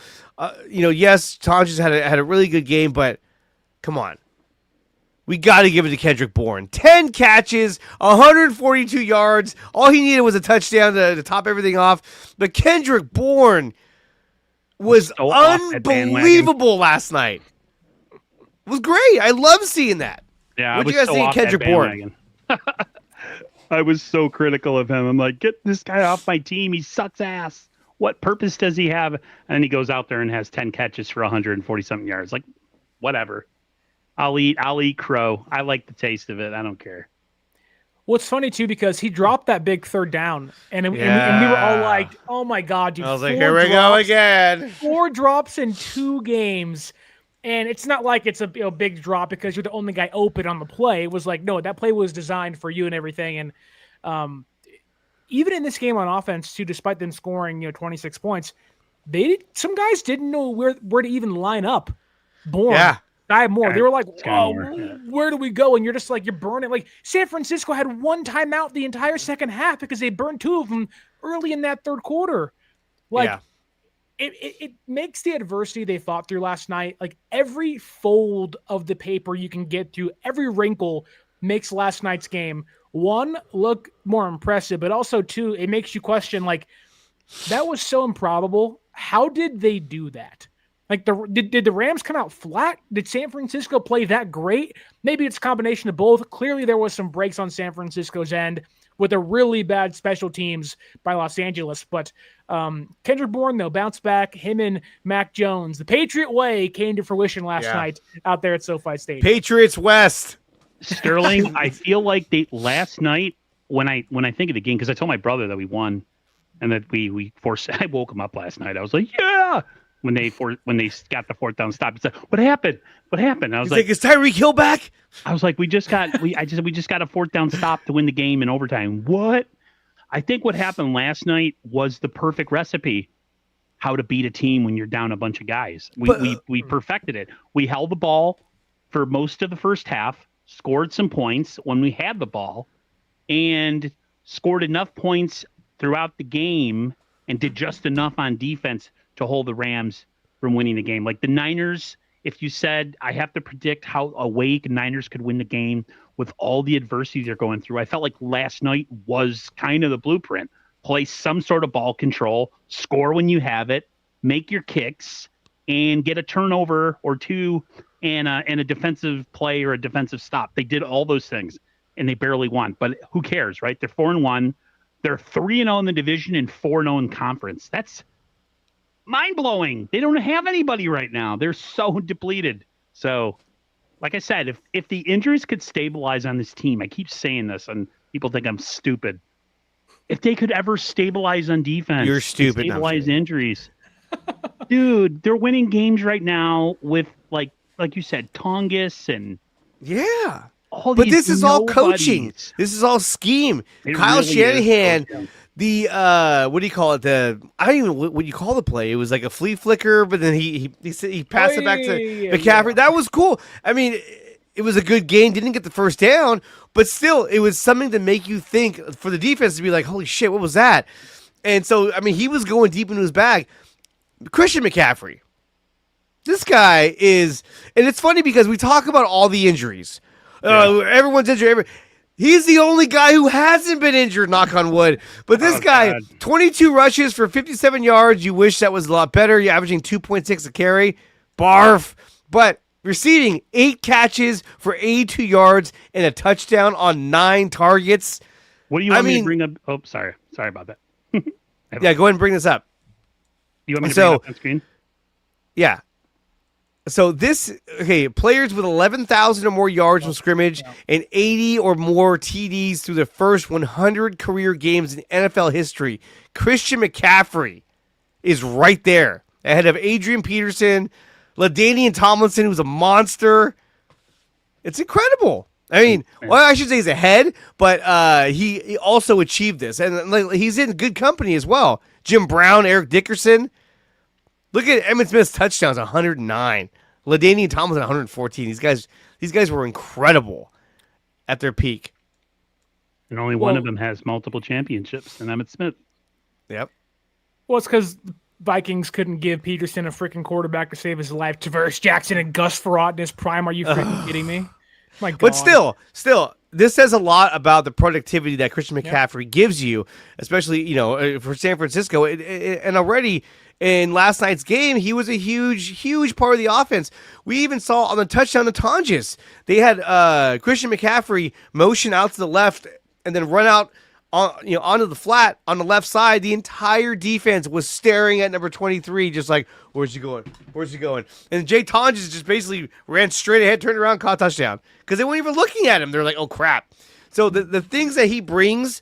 Speaker 2: Yes, Tonjes had a really good game, but come on. We got to give it to Kendrick Bourne. 10 catches, 142 yards. All he needed was a touchdown to top everything off. But Kendrick Bourne was so unbelievable last night. It was great. I love seeing that.
Speaker 1: Yeah,
Speaker 2: what you guys think of Kendrick Bourne?
Speaker 1: I was so critical of him. I'm like, get this guy off my team. He sucks ass. What purpose does he have? And then he goes out there and has 10 catches for 140-something yards. Like, whatever. I'll eat crow. I like the taste of it. I don't care.
Speaker 3: What's funny, too, because he dropped that big third down, and we were all like, oh, my God, dude.
Speaker 2: I was like, here we go again.
Speaker 3: 4 drops in 2 games, and it's not like it's a big drop because you're the only guy open on the play. It was like, no, that play was designed for you and everything, and even in this game on offense, too, despite them scoring 26 points, some guys didn't know where to even line up. Bourne. Yeah. Sky Moore. They were like, "Whoa, where do we go?" And you're just like, you're burning. Like San Francisco had 1 timeout the entire second half because they burned 2 of them early in that third quarter. Like, it makes the adversity they fought through last night. Like every fold of the paper you can get through, every wrinkle makes last night's game 1 look more impressive, but also 2, it makes you question like that was so improbable. How did they do that? Like, did the Rams come out flat? Did San Francisco play that great? Maybe it's a combination of both. Clearly, there was some breaks on San Francisco's end with a really bad special teams by Los Angeles. But Kendrick Bourne, though, bounced back. Him and Mac Jones. The Patriot way came to fruition last night out there at SoFi Stadium. Patriots West.
Speaker 1: Sterling, I feel like last night, when I think of the game, because I told my brother that we won and that we forced, I woke him up last night. I was like, yeah. When they got the 4th down stop, he said, "What happened? What happened?" I was like,
Speaker 2: "Is Tyreek Hill back?"
Speaker 1: I was like, "We just got a 4th down stop to win the game in overtime." What? I think what happened last night was the perfect recipe how to beat a team when you're down a bunch of guys. We perfected it. We held the ball for most of the first half, scored some points when we had the ball, and scored enough points throughout the game and did just enough on defense to hold the Rams from winning the game. Like the Niners, if you said, I have to predict how awake Niners could win the game with all the adversity they're going through, I felt like last night was kind of the blueprint. Play some sort of ball control, score when you have it, make your kicks, and get a turnover or 2 and a defensive play or a defensive stop. They did all those things, and they barely won. But who cares, right? They're 4-1. They're 3-0 in the division and 4-0 in conference. That's mind-blowing. They don't have anybody right now. They're so depleted. So, like I said, if the injuries could stabilize on this team, I keep saying this, and people think I'm stupid. If they could ever stabilize on defense,
Speaker 2: you're stupid.
Speaker 1: Stabilize injuries, dude. They're winning games right now with like you said, Tonges and
Speaker 2: But this is all coaching. This is all scheme. Kyle Shanahan. The what do you call it? I don't even what you call the play. It was like a flea flicker, but then he passed it back to McCaffrey. That was cool. I mean, it was a good game. Didn't get the first down, but still, it was something to make you think for the defense to be like, "Holy shit, what was that?" And so, I mean, he was going deep into his bag. Christian McCaffrey, this guy is, and it's funny because we talk about all the injuries. Everyone's injured. He's the only guy who hasn't been injured, knock on wood. But this guy, God. 22 rushes for 57 yards. You wish that was a lot better. You're averaging 2.6 a carry. Barf. But receiving 8 catches for 82 yards and a touchdown on 9 targets.
Speaker 1: What do you want me to bring up? Oh, sorry. Sorry about that.
Speaker 2: Yeah, go ahead and bring this up.
Speaker 1: You want me to bring it up on screen?
Speaker 2: Yeah. So players with 11,000 or more yards from scrimmage and 80 or more TDs through the first 100 career games in NFL history. Christian McCaffrey is right there. ahead of Adrian Peterson, LaDainian Tomlinson, who's a monster. It's incredible. I mean, well, I should say he's ahead, but he also achieved this, and he's in good company as well. Jim Brown, Eric Dickerson. Look at Emmitt Smith's touchdowns, 109. LaDainian Tomlinson, 114. These guys were incredible at their peak.
Speaker 1: And only one of them has multiple championships, and Emmitt Smith.
Speaker 2: Yep.
Speaker 3: Well, it's because Vikings couldn't give Peterson a freaking quarterback to save his life. Tavares Jackson and Gus Frerotte in his prime. Are you freaking kidding me? My God.
Speaker 2: But still, this says a lot about the productivity that Christian McCaffrey gives you, especially for San Francisco. And already in last night's game, he was a huge part of the offense. We even saw on the touchdown to Tonjes, they had Christian McCaffrey motion out to the left and then run out onto the flat on the left side. The entire defense was staring at number 23, just like, where's he going? Where's he going? And Jay Tonjes just basically ran straight ahead, turned around, caught a touchdown. Because they weren't even looking at him. They're like, oh, crap. So the things that he brings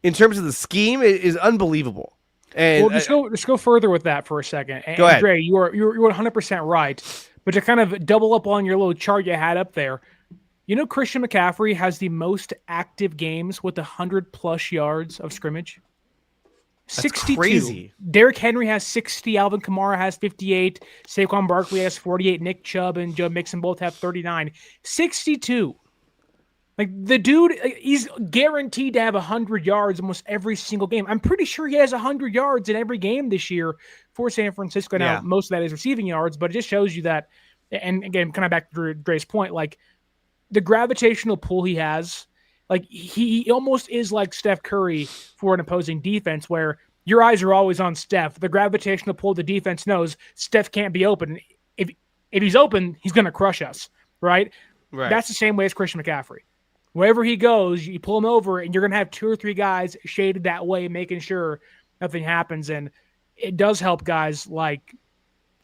Speaker 2: in terms of the scheme is unbelievable. And
Speaker 3: let's go further with that for a second. And,
Speaker 2: go ahead.
Speaker 3: Dre, you're 100% right. But to kind of double up on your little chart you had up there, Christian McCaffrey has the most active games with 100+ yards of scrimmage.
Speaker 2: That's
Speaker 3: 62.
Speaker 2: Crazy.
Speaker 3: Derrick Henry has 60. Alvin Kamara has 58. Saquon Barkley has 48. Nick Chubb and Joe Mixon both have 39. 62. Like, the dude, he's guaranteed to have 100 yards almost every single game. I'm pretty sure he has 100 yards in every game this year for San Francisco. Now, most of that is receiving yards, but it just shows you that, and again, kind of back to Dre's point, like, the gravitational pull he has, like he almost is like Steph Curry for an opposing defense, where your eyes are always on Steph. The gravitational pull, the defense knows Steph can't be open. If he's open, he's going to crush us, right? That's the same way as Christian McCaffrey. Wherever he goes, you pull him over, and you're going to have 2 or 3 guys shaded that way, making sure nothing happens. And it does help guys like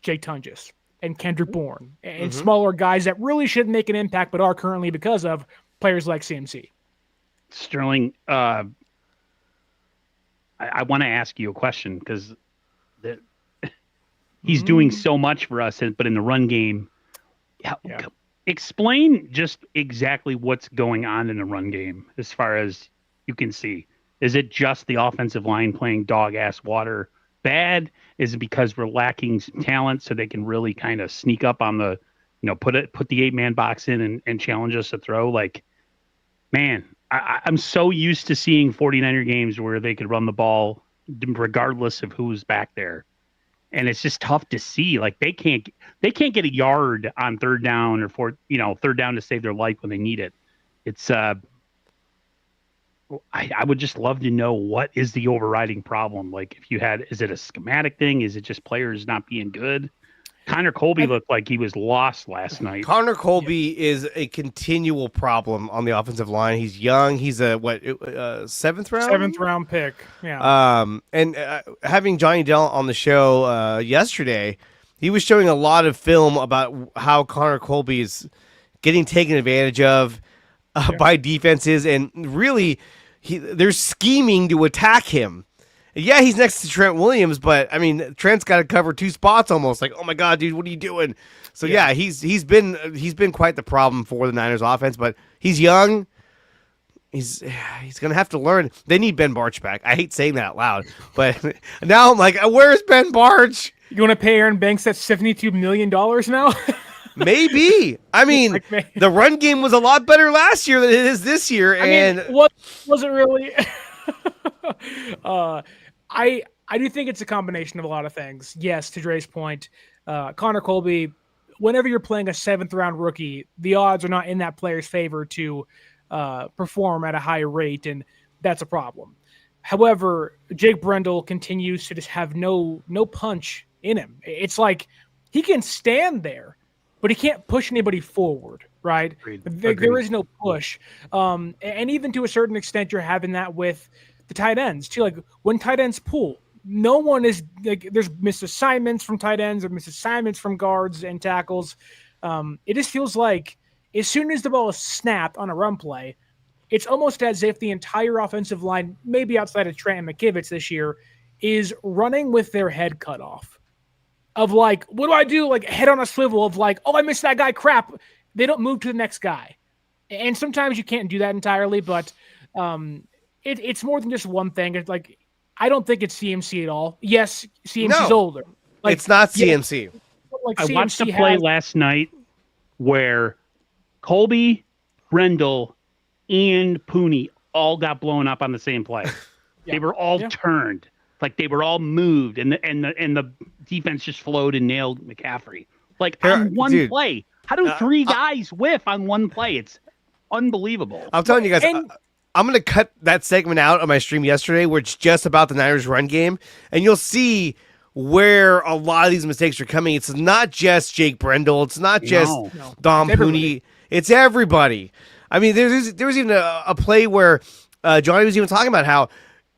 Speaker 3: Jay Tonjes and Kendrick Bourne and smaller guys that really shouldn't make an impact but are currently because of players like CMC.
Speaker 1: Sterling, I want to ask you a question because he's doing so much for us, but in the run game, explain just exactly what's going on in the run game as far as you can see. Is it just the offensive line playing dog-ass water bad? Is it because we're lacking talent so they can really kind of sneak up on the, put the 8-man box in and challenge us to throw? Like, man, I'm so used to seeing 49er games where they could run the ball regardless of who's back there. And it's just tough to see. Like, they can't get a yard on third down or third down to save their life when they need it. It's I would just love to know what is the overriding problem. Like, is it a schematic thing? Is it just players not being good? Connor Colby looked like he was lost last night.
Speaker 2: Connor Colby is a continual problem on the offensive line. He's young. He's a 7th round?
Speaker 3: 7th round pick. Yeah.
Speaker 2: And having Johnny Dell on the show yesterday, he was showing a lot of film about how Connor Colby is getting taken advantage of by defenses, and really they're scheming to attack him. Yeah, he's next to Trent Williams, but I mean, Trent's got to cover 2 spots almost. Like, oh my God, dude, what are you doing? So yeah, he's been quite the problem for the Niners offense, but he's young. He's gonna have to learn. They need Ben Barch back. I hate saying that out loud, but now I'm like, where's Ben Barch?
Speaker 3: You want to pay Aaron Banks that $72 million now?
Speaker 2: Maybe. I mean, the run game was a lot better last year than it is this year.
Speaker 3: What was it really? I do think it's a combination of a lot of things. Yes, to Dre's point, Connor Colby, whenever you're playing a 7th round rookie, the odds are not in that player's favor to perform at a high rate, and that's a problem. However, Jake Brendel continues to just have no punch in him. It's like he can stand there, but he can't push anybody forward, right?
Speaker 1: Agreed.
Speaker 3: There is no push. And even to a certain extent, you're having that with the tight ends too. Like, when tight ends pull, no one is like, there's misassignments from tight ends or misassignments from guards and tackles. It just feels like as soon as the ball is snapped on a run play, it's almost as if the entire offensive line, maybe outside of Trent and McKivitz this year, is running with their head cut off. of like, what do I do? Like head on a swivel of like, oh, I missed that guy. Crap. They don't move to the next guy. And sometimes you can't do that entirely, but it's more than just one thing. It's like, I don't think it's CMC at all. Yes, CMC's older. Like,
Speaker 2: it's not CMC.
Speaker 3: Like
Speaker 1: I
Speaker 3: CMC
Speaker 1: watched a play last night where Colby, Grendel, and Pooney all got blown up on the same play. They were all turned, like they were all moved, and the defense just flowed and nailed McCaffrey. Like on one play, how do three guys whiff on one play? It's unbelievable.
Speaker 2: I'm telling you guys, I'm going to cut that segment out of my stream yesterday where it's just about the Niners run game, and you'll see where a lot of these mistakes are coming. It's not just Jake Brendel. It's not just Dom Pooney. It's everybody. I mean, there was even a play where Johnny was even talking about how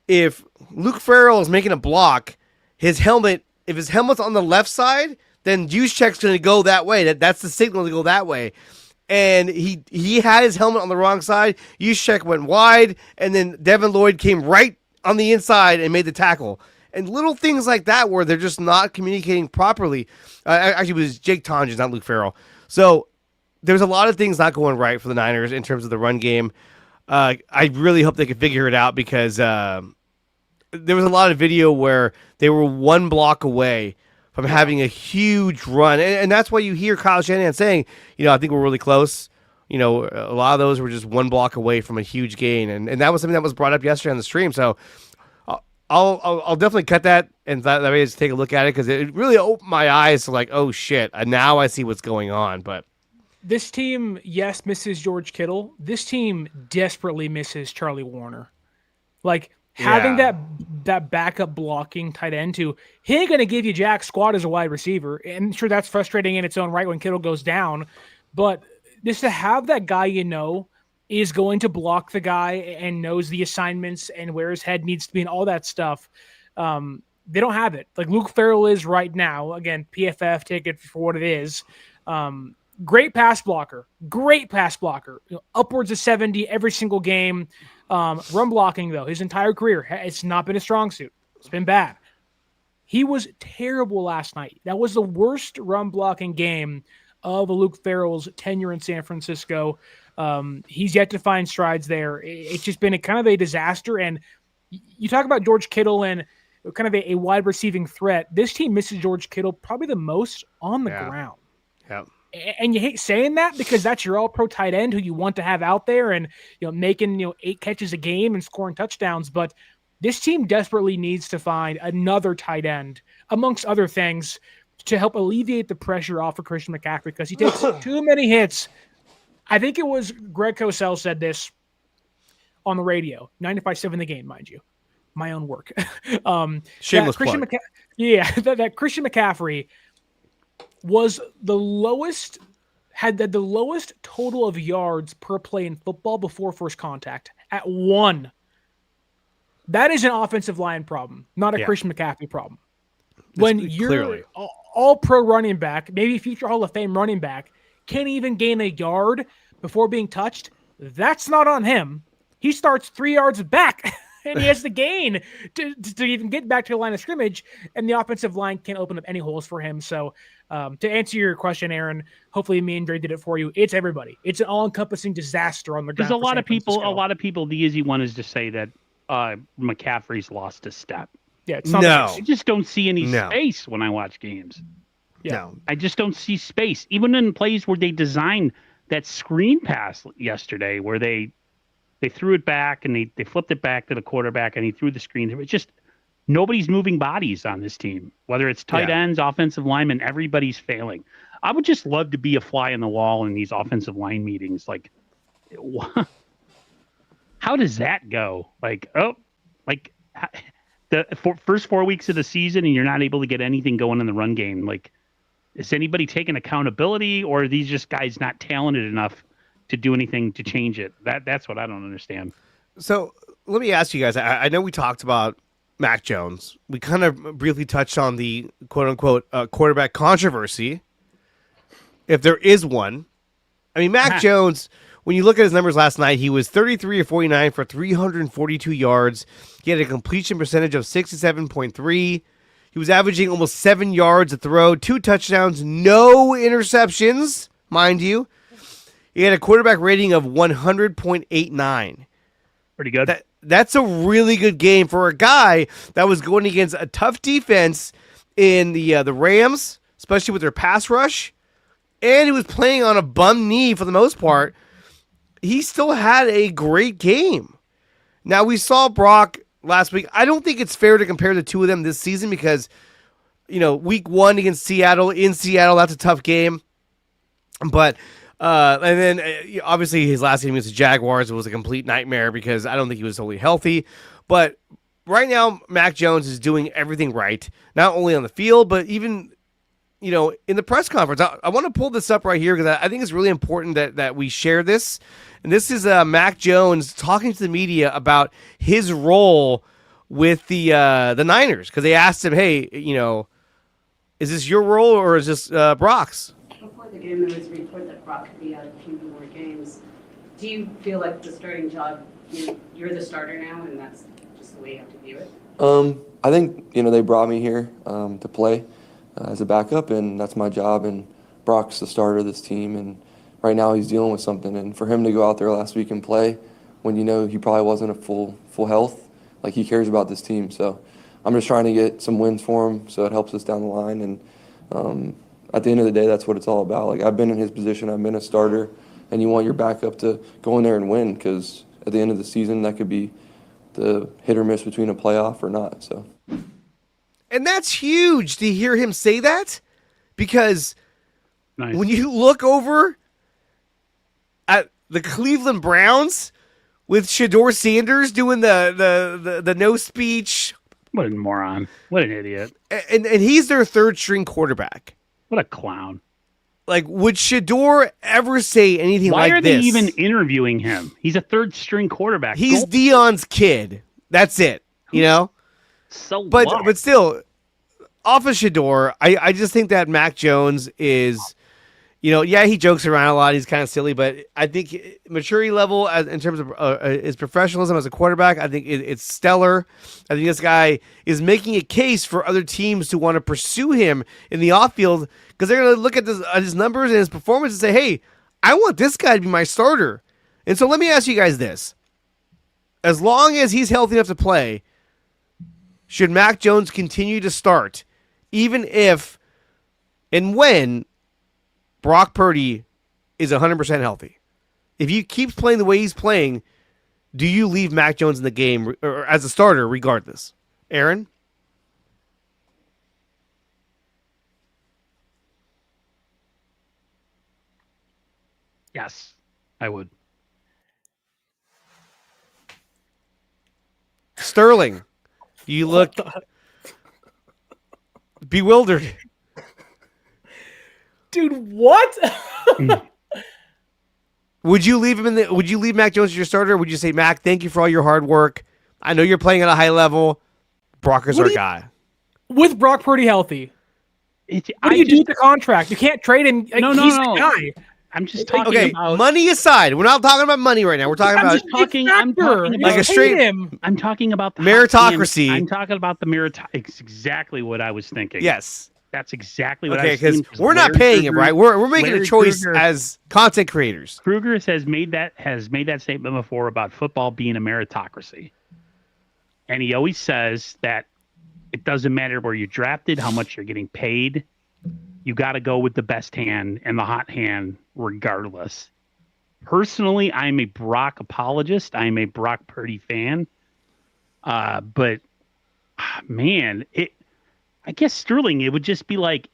Speaker 2: if Luke Farrell is making a block, if his helmet's on the left side, then Juszczyk's going to go that way. That's the signal to go that way. And he had his helmet on the wrong side. Juszczyk went wide, and then Devin Lloyd came right on the inside and made the tackle. And little things like that where they're just not communicating properly. Actually, it was Jake Tonjes, not Luke Farrell. So there's a lot of things not going right for the Niners in terms of the run game. I really hope they can figure it out because there was a lot of video where they were one block away from having a huge run. And that's why you hear Kyle Shanahan saying, I think we're really close. A lot of those were just one block away from a huge gain. And that was something that was brought up yesterday on the stream. So I'll definitely cut that and that way just take a look at it because it really opened my eyes to like, oh shit, and now I see what's going on. But
Speaker 3: this team, yes, misses George Kittle. This team desperately misses Charlie Warner. Like having that backup blocking tight end he ain't gonna give you jack squat as a wide receiver. And sure, that's frustrating in its own right when Kittle goes down. But just to have that guy is going to block the guy and knows the assignments and where his head needs to be and all that stuff. They don't have it. Like Luke Farrell is right now. Again, PFF, take it for what it is. Great pass blocker. Upwards of 70 every single game. Run blocking, though, his entire career, it's not been a strong suit. It's been bad. He was terrible last night. That was the worst run blocking game of Luke Farrell's tenure in San Francisco. He's yet to find strides there. It's just been a kind of a disaster. And you talk about George Kittle and kind of a wide receiving threat. This team misses George Kittle probably the most on the ground.
Speaker 2: Yeah.
Speaker 3: And you hate saying that because that's your all-pro tight end who you want to have out there and making 8 catches a game and scoring touchdowns. But this team desperately needs to find another tight end, amongst other things, to help alleviate the pressure off of Christian McCaffrey because he takes too many hits. I think it was Greg Cosell said this on the radio, 95.7 The Game, mind you, my own work.
Speaker 2: Shameless plug.
Speaker 3: That Christian McCaffrey was had the lowest total of yards per play in football before first contact at 1. That is an offensive line problem, not a Christian McCaffrey problem. When you're all-pro running back, maybe future Hall of Fame running back, can't even gain a yard before being touched, that's not on him. He starts 3 yards back, and he has to gain to even get back to the line of scrimmage, and the offensive line can't open up any holes for him. So to answer your question, Aaron, hopefully me and Dre did it for you. It's everybody. It's an all-encompassing disaster on the ground.
Speaker 1: There's a lot of people, the easy one is to say that McCaffrey's lost a step.
Speaker 3: Yeah, it's not
Speaker 1: I just don't see any space when I watch games.
Speaker 3: Yeah.
Speaker 2: No.
Speaker 1: I just don't see space. Even in plays where they designed that screen pass yesterday where they threw it back and they flipped it back to the quarterback and he threw the screen. It's just nobody's moving bodies on this team, whether it's tight ends, offensive linemen, everybody's failing. I would just love to be a fly on the wall in these offensive line meetings. Like, how does that go? First 4 weeks of the season and you're not able to get anything going in the run game. Like, is anybody taking accountability or are these just guys not talented enough to do anything to change it? That's what I don't understand.
Speaker 2: So let me ask you guys, I know we talked about Mac Jones. We kind of briefly touched on the quote unquote quarterback controversy. If there is one, I mean, Mac Jones, when you look at his numbers last night, he was 33 of 49 for 342 yards. He had a completion percentage of 67.3. He was averaging almost 7 yards a throw, 2 touchdowns, no interceptions, mind you. He had a quarterback rating of 100.89.
Speaker 1: Pretty good.
Speaker 2: That's a really good game for a guy that was going against a tough defense in the Rams, especially with their pass rush, and he was playing on a bum knee for the most part. He still had a great game. Now, we saw Brock last week. I don't think it's fair to compare the two of them this season because, week 1 against Seattle, in Seattle, that's a tough game. But, and then obviously his last game against the Jaguars was a complete nightmare because I don't think he was totally healthy. But right now, Mac Jones is doing everything right, not only on the field, but even, in the press conference. I want to pull this up right here because I think it's really important that we share this. And this is Mac Jones talking to the media about his role with the Niners because they asked him, hey, is this your role or is this Brock's?
Speaker 4: Before the game, there was a report that Brock could be out a few more games. Do you feel like the starting job, you're the starter now, and that's just the way you have to view it?
Speaker 5: I think, they brought me here to play as a backup, and that's my job, and Brock's the starter of this team, and right now he's dealing with something, and for him to go out there last week and play when he probably wasn't at full health, like he cares about this team. So I'm just trying to get some wins for him so it helps us down the line, and at the end of the day, that's what it's all about. Like, I've been in his position, I've been a starter, and you want your backup to go in there and win because at the end of the season, that could be the hit or miss between a playoff or not. So,
Speaker 2: and that's huge to hear him say that because
Speaker 1: nice.
Speaker 2: When you look over at the Cleveland Browns with Shador Sanders doing the no speech.
Speaker 1: What a moron. What an idiot.
Speaker 2: And he's their third string quarterback.
Speaker 1: What a clown.
Speaker 2: Like, would Shador ever say anything like this?
Speaker 1: Why are they even interviewing him? He's a third string quarterback.
Speaker 2: He's Dion's kid. That's it.
Speaker 1: So
Speaker 2: but still, off of Shador, I just think that Mac Jones is, he jokes around a lot. He's kind of silly, but I think maturity level in terms of his professionalism as a quarterback, I think it's stellar. I think this guy is making a case for other teams to want to pursue him in the off-field because they're going to look at his numbers and his performance and say, hey, I want this guy to be my starter. And so let me ask you guys this. As long as he's healthy enough to play, should Mac Jones continue to start, even if and when Brock Purdy is 100% healthy? If he keeps playing the way he's playing, do you leave Mac Jones in the game or as a starter regardless? Aaron?
Speaker 1: Yes, I would.
Speaker 2: Sterling, you look bewildered.
Speaker 3: Dude, what?
Speaker 2: Would you leave Mac Jones as your starter? Or would you say, Mac, thank you for all your hard work. I know you're playing at a high level. Brock is our guy.
Speaker 3: With Brock Purdy healthy, what do you do with the contract? You can't trade him.
Speaker 1: No.
Speaker 3: He's the guy.
Speaker 1: I'm just talking about
Speaker 2: money aside. We're not talking about money right now. We're talking about
Speaker 1: I'm talking
Speaker 2: like a straight.
Speaker 1: I'm talking about the
Speaker 2: meritocracy.
Speaker 1: I'm talking about the meritocracy. It's exactly what I was thinking.
Speaker 2: Yes,
Speaker 1: that's exactly what I was
Speaker 2: thinking. Because we're not paying him, right? We're making a choice as content creators.
Speaker 1: Kruger has made that statement before about football being a meritocracy, and he always says that it doesn't matter where you're drafted, how much you're getting paid. You got to go with the best hand and the hot hand regardless. Personally, I'm a Brock apologist. I'm a Brock Purdy fan. But man, I guess Sterling, it would just be like,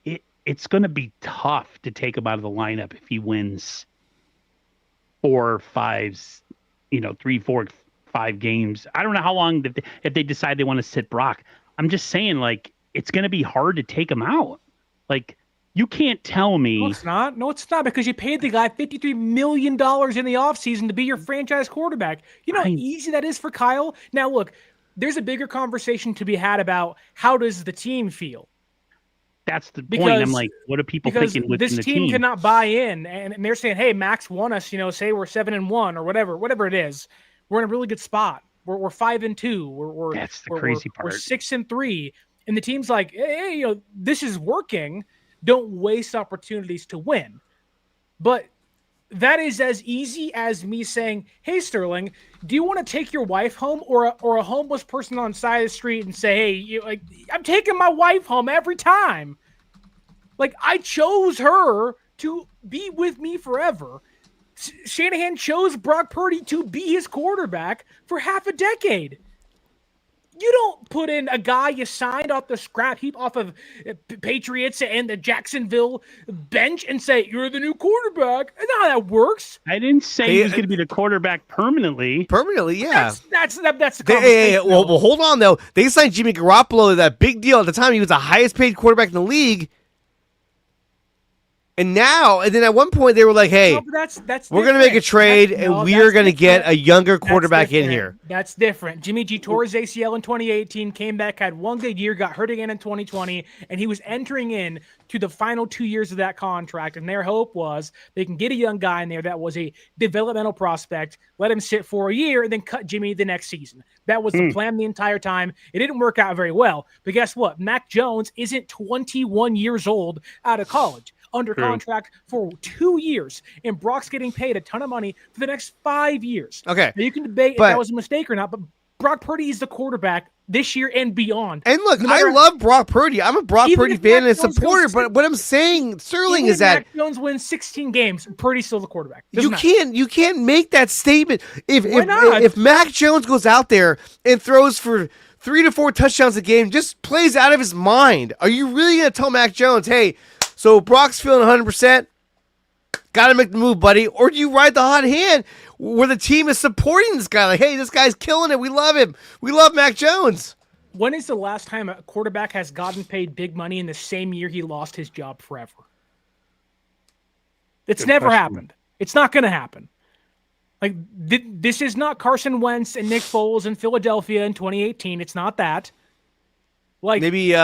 Speaker 1: it's going to be tough to take him out of the lineup if he wins 4 or 5, 3, 4, 5 games. I don't know how long if they decide they want to sit Brock. I'm just saying, like, it's going to be hard to take him out. Like, you can't tell me.
Speaker 3: No, it's not. No, it's not, because you paid the guy $53 million in the offseason to be your franchise quarterback. You know how easy that is for Kyle? Now, look, there's a bigger conversation to be had about how does the team feel?
Speaker 1: That's the point. I'm like, what are people thinking within
Speaker 3: this
Speaker 1: the team?
Speaker 3: This team cannot buy in, and they're saying, hey, Max won us, say we're 7-1 or whatever it is. We're in a really good spot. We're 5-2.
Speaker 1: That's the crazy part.
Speaker 3: We're 6-3. And the team's like, hey, this is working. Don't waste opportunities to win. But that is as easy as me saying, hey, Sterling, do you want to take your wife home, or a homeless person on the side of the street and say, hey, I'm taking my wife home every time. Like, I chose her to be with me forever. Shanahan chose Brock Purdy to be his quarterback for half a decade. You don't put in a guy you signed off the scrap heap off of Patriots and the Jacksonville bench and say, you're the new quarterback. That's not how that works.
Speaker 1: I didn't say he was going to be the quarterback permanently.
Speaker 2: Permanently, yeah.
Speaker 3: That's the conversation.
Speaker 2: Well, hold on, though. They signed Jimmy Garoppolo, that big deal. At the time, he was the highest paid quarterback in the league. And then at one point they were like, "Hey, we're going to make a trade, and we are going to get a younger quarterback in here."
Speaker 3: That's different. Jimmy G tore his ACL in 2018, came back, had one good year, got hurt again in 2020, and he was entering in to the final 2 years of that contract. And their hope was they can get a young guy in there that was a developmental prospect, let him sit for a year, and then cut Jimmy the next season. That was the plan the entire time. It didn't work out very well. But guess what? Mac Jones isn't 21 years old out of college. Under contract for 2 years, and Brock's getting paid a ton of money for the next 5 years.
Speaker 2: Okay.
Speaker 3: Now, you can debate if that was a mistake or not, but Brock Purdy is the quarterback this year and beyond.
Speaker 2: And look, I love Brock Purdy. I'm a Brock Purdy fan and supporter, but what I'm saying, Sterling, is that
Speaker 3: Mac Jones wins 16 games, Purdy's still the quarterback.
Speaker 2: You can't make that statement. If Mac Jones goes out there and throws for 3 to 4 touchdowns a game, just plays out of his mind, are you really going to tell Mac Jones, hey, so Brock's feeling 100%, got to make the move, buddy? Or do you ride the hot hand where the team is supporting this guy? Like, hey, this guy's killing it. We love him. We love Mac Jones.
Speaker 3: When is the last time a quarterback has gotten paid big money in the same year he lost his job forever? It's never happened. It's not going to happen. Like, this is not Carson Wentz and Nick Foles in Philadelphia in 2018. It's not that. Like,
Speaker 2: maybe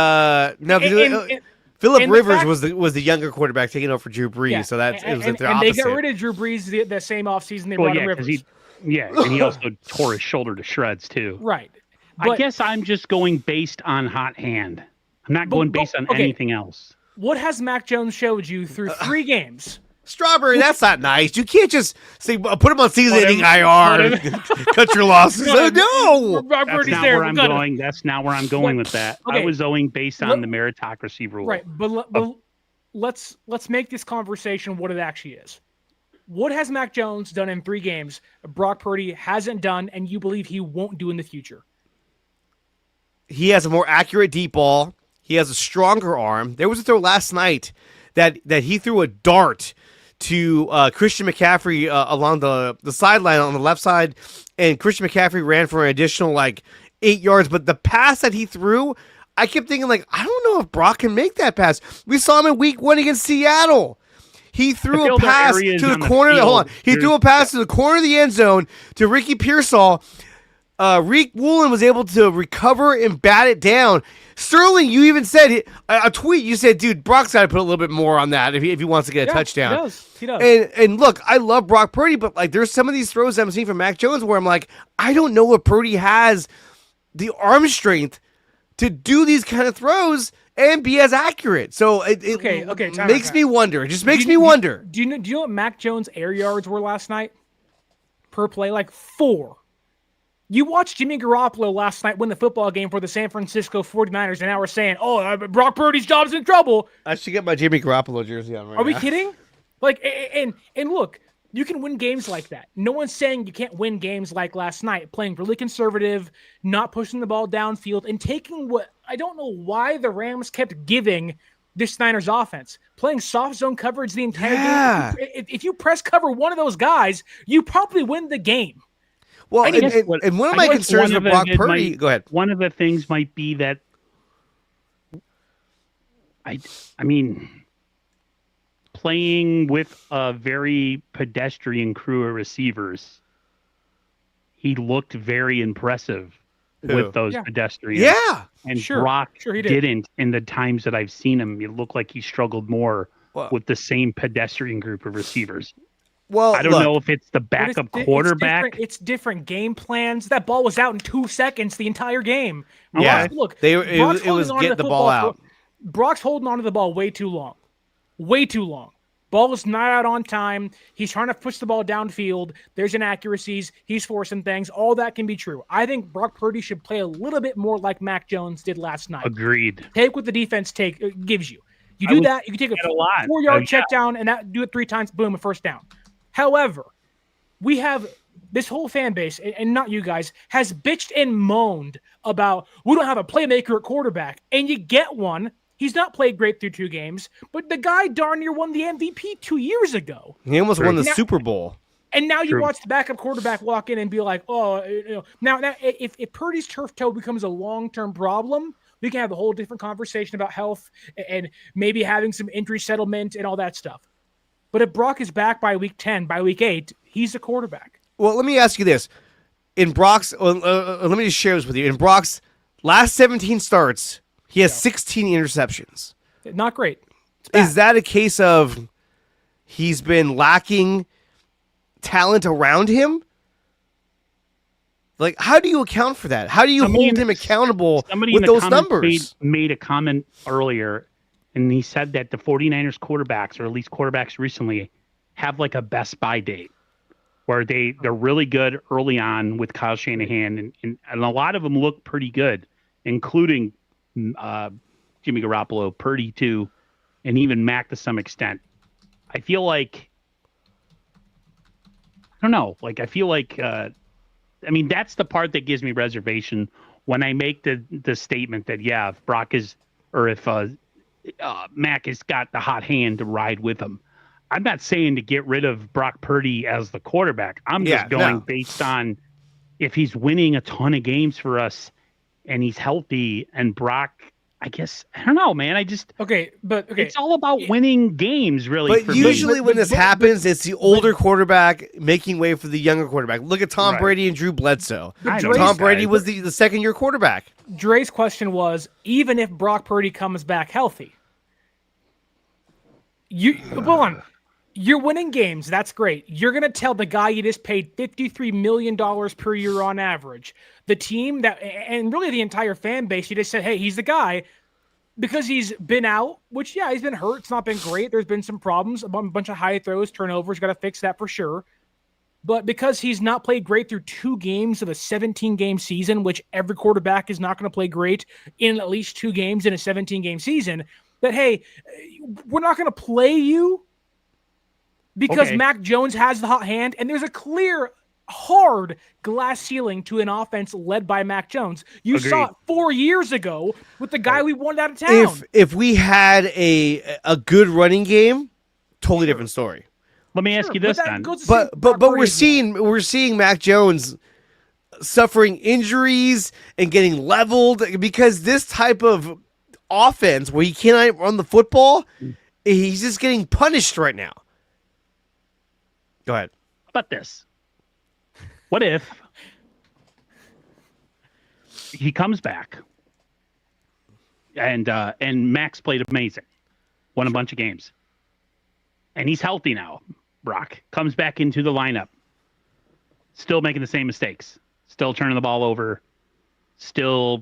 Speaker 2: Phillip Rivers was the younger quarterback taking over for Drew Brees, so it was like their opposite.
Speaker 3: And they got rid of Drew Brees the same offseason they brought in Rivers.
Speaker 1: And he also tore his shoulder to shreds too.
Speaker 3: Right.
Speaker 1: I guess I'm just going based on hot hand. I'm not going based on anything else.
Speaker 3: What has Mac Jones showed you through 3 games?
Speaker 2: Strawberry, that's not nice. You can't just say put him on season-ending IR, cut your losses. No,
Speaker 1: that's not where I'm going. That's not where I'm going with that. I was going based on the meritocracy rule.
Speaker 3: Right, but let's make this conversation what it actually is. What has Mac Jones done in 3 games Brock Purdy hasn't done, and you believe he won't do in the future?
Speaker 2: He has a more accurate deep ball. He has a stronger arm. There was a throw last night that he threw a dart to Christian McCaffrey along the sideline on the left side, and Christian McCaffrey ran for an additional 8 yards. But the pass that he threw, I kept thinking, I don't know if Brock can make that pass. We saw him in week 1 against Seattle. He threw a pass to the corner. Hold on. He threw a pass to the corner of the end zone to Ricky Pearsall. Reek Woolen was able to recover and bat it down. Sterling, you even said a tweet. You said, "Dude, Brock's got to put a little bit more on that if he wants to get a touchdown."
Speaker 3: He does.
Speaker 2: And look, I love Brock Purdy, but there's some of these throws I'm seeing from Mac Jones where I'm like, I don't know if Purdy has the arm strength to do these kind of throws and be as accurate. So it makes me wonder. It just makes me wonder.
Speaker 3: Do you know what Mac Jones' air yards were last night per play? 4. You watched Jimmy Garoppolo last night win the football game for the San Francisco 49ers, and now we're saying, Brock Purdy's job's in trouble.
Speaker 2: I should get my Jimmy Garoppolo jersey on right now.
Speaker 3: Are we kidding? And look, you can win games like that. No one's saying you can't win games like last night, playing really conservative, not pushing the ball downfield, and taking what I don't know why the Rams kept giving this Niners offense, playing soft zone coverage the entire game. If you press cover one of those guys, you probably win the game.
Speaker 2: Well, and one of my concerns with Brock Purdy, go ahead.
Speaker 1: One of the things might be that, I mean, playing with a very pedestrian crew of receivers, he looked very impressive with those pedestrians.
Speaker 2: Yeah.
Speaker 1: And Brock didn't in the times that I've seen him. It looked like he struggled more with the same pedestrian group of receivers.
Speaker 2: Well,
Speaker 1: I don't know if it's the backup quarterback.
Speaker 3: It's different game plans. That ball was out in 2 seconds the entire game.
Speaker 2: Yeah,
Speaker 3: look,
Speaker 2: it was get the ball out.
Speaker 3: Brock's holding on to the ball way too long. Way too long. Ball is not out on time. He's trying to push the ball downfield. There's inaccuracies. He's forcing things. All that can be true. I think Brock Purdy should play a little bit more like Mac Jones did last night.
Speaker 1: Agreed.
Speaker 3: Take what the defense gives you. You do that, you can take a 4-yard check down and do it 3 times, boom, a first down. However, we have this whole fan base, and not you guys, has bitched and moaned about we don't have a playmaker at quarterback, and you get one. He's not played great through 2 games, but the guy darn near won the MVP 2 years ago.
Speaker 2: He almost won the Super Bowl.
Speaker 3: And now you watch the backup quarterback walk in and be like, oh, Now if Purdy's turf toe becomes a long-term problem, we can have a whole different conversation about health and maybe having some injury settlement and all that stuff. But if Brock is back by week 10, by week 8, he's a quarterback.
Speaker 2: Well, let me ask you this. In Brock's, let me just share this with you. In Brock's last 17 starts, he has 16 interceptions.
Speaker 3: Not great.
Speaker 2: Is that a case of he's been lacking talent around him? Like, how do you account for that? How do you hold him accountable with those numbers?
Speaker 1: Made a comment earlier, and he said that the 49ers quarterbacks, or at least quarterbacks recently, have like a best buy date where they're really good early on with Kyle Shanahan, and a lot of them look pretty good, including Jimmy Garoppolo, Purdy too, and even Mac to some extent. I feel like, I don't know, like I feel like I mean, that's the part that gives me reservation when I make the statement that, yeah, if Brock is, or if Mac has got the hot hand to ride with him. I'm not saying to get rid of Brock Purdy as the quarterback. I'm just going based on if he's winning a ton of games for us and he's healthy, and Brock, I guess, I don't know, man.
Speaker 3: Okay.
Speaker 1: It's all about winning games, really.
Speaker 2: But usually when this happens, it's the older quarterback making way for the younger quarterback. Look at Tom Brady and Drew Bledsoe. Tom Brady was the second-year quarterback.
Speaker 3: Dre's question was, even if Brock Purdy comes back healthy, hold on. You're winning games. That's great. You're going to tell the guy you just paid $53 million per year on average, the team that, and really the entire fan base, you just said, hey, he's the guy because he's been out, which, yeah, he's been hurt. It's not been great. There's been some problems, a bunch of high throws, turnovers. Got to fix that for sure. But because he's not played great through 2 games of a 17-game season, which every quarterback is not going to play great in at least 2 games in a 17-game season, that, hey, we're not going to play you because Mac Jones has the hot hand, and there's a clear, hard glass ceiling to an offense led by Mac Jones. You saw it 4 years ago with the guy we wanted out of town.
Speaker 2: If we had a good running game, totally different story.
Speaker 1: Let me ask you this then.
Speaker 2: But we're seeing Mac Jones suffering injuries and getting leveled because this type of offense where he cannot run the football, he's just getting punished right now. Go ahead.
Speaker 1: How about this? What if he comes back and Max played amazing, won a bunch of games, and he's healthy now? Brock comes back into the lineup, still making the same mistakes, still turning the ball over, still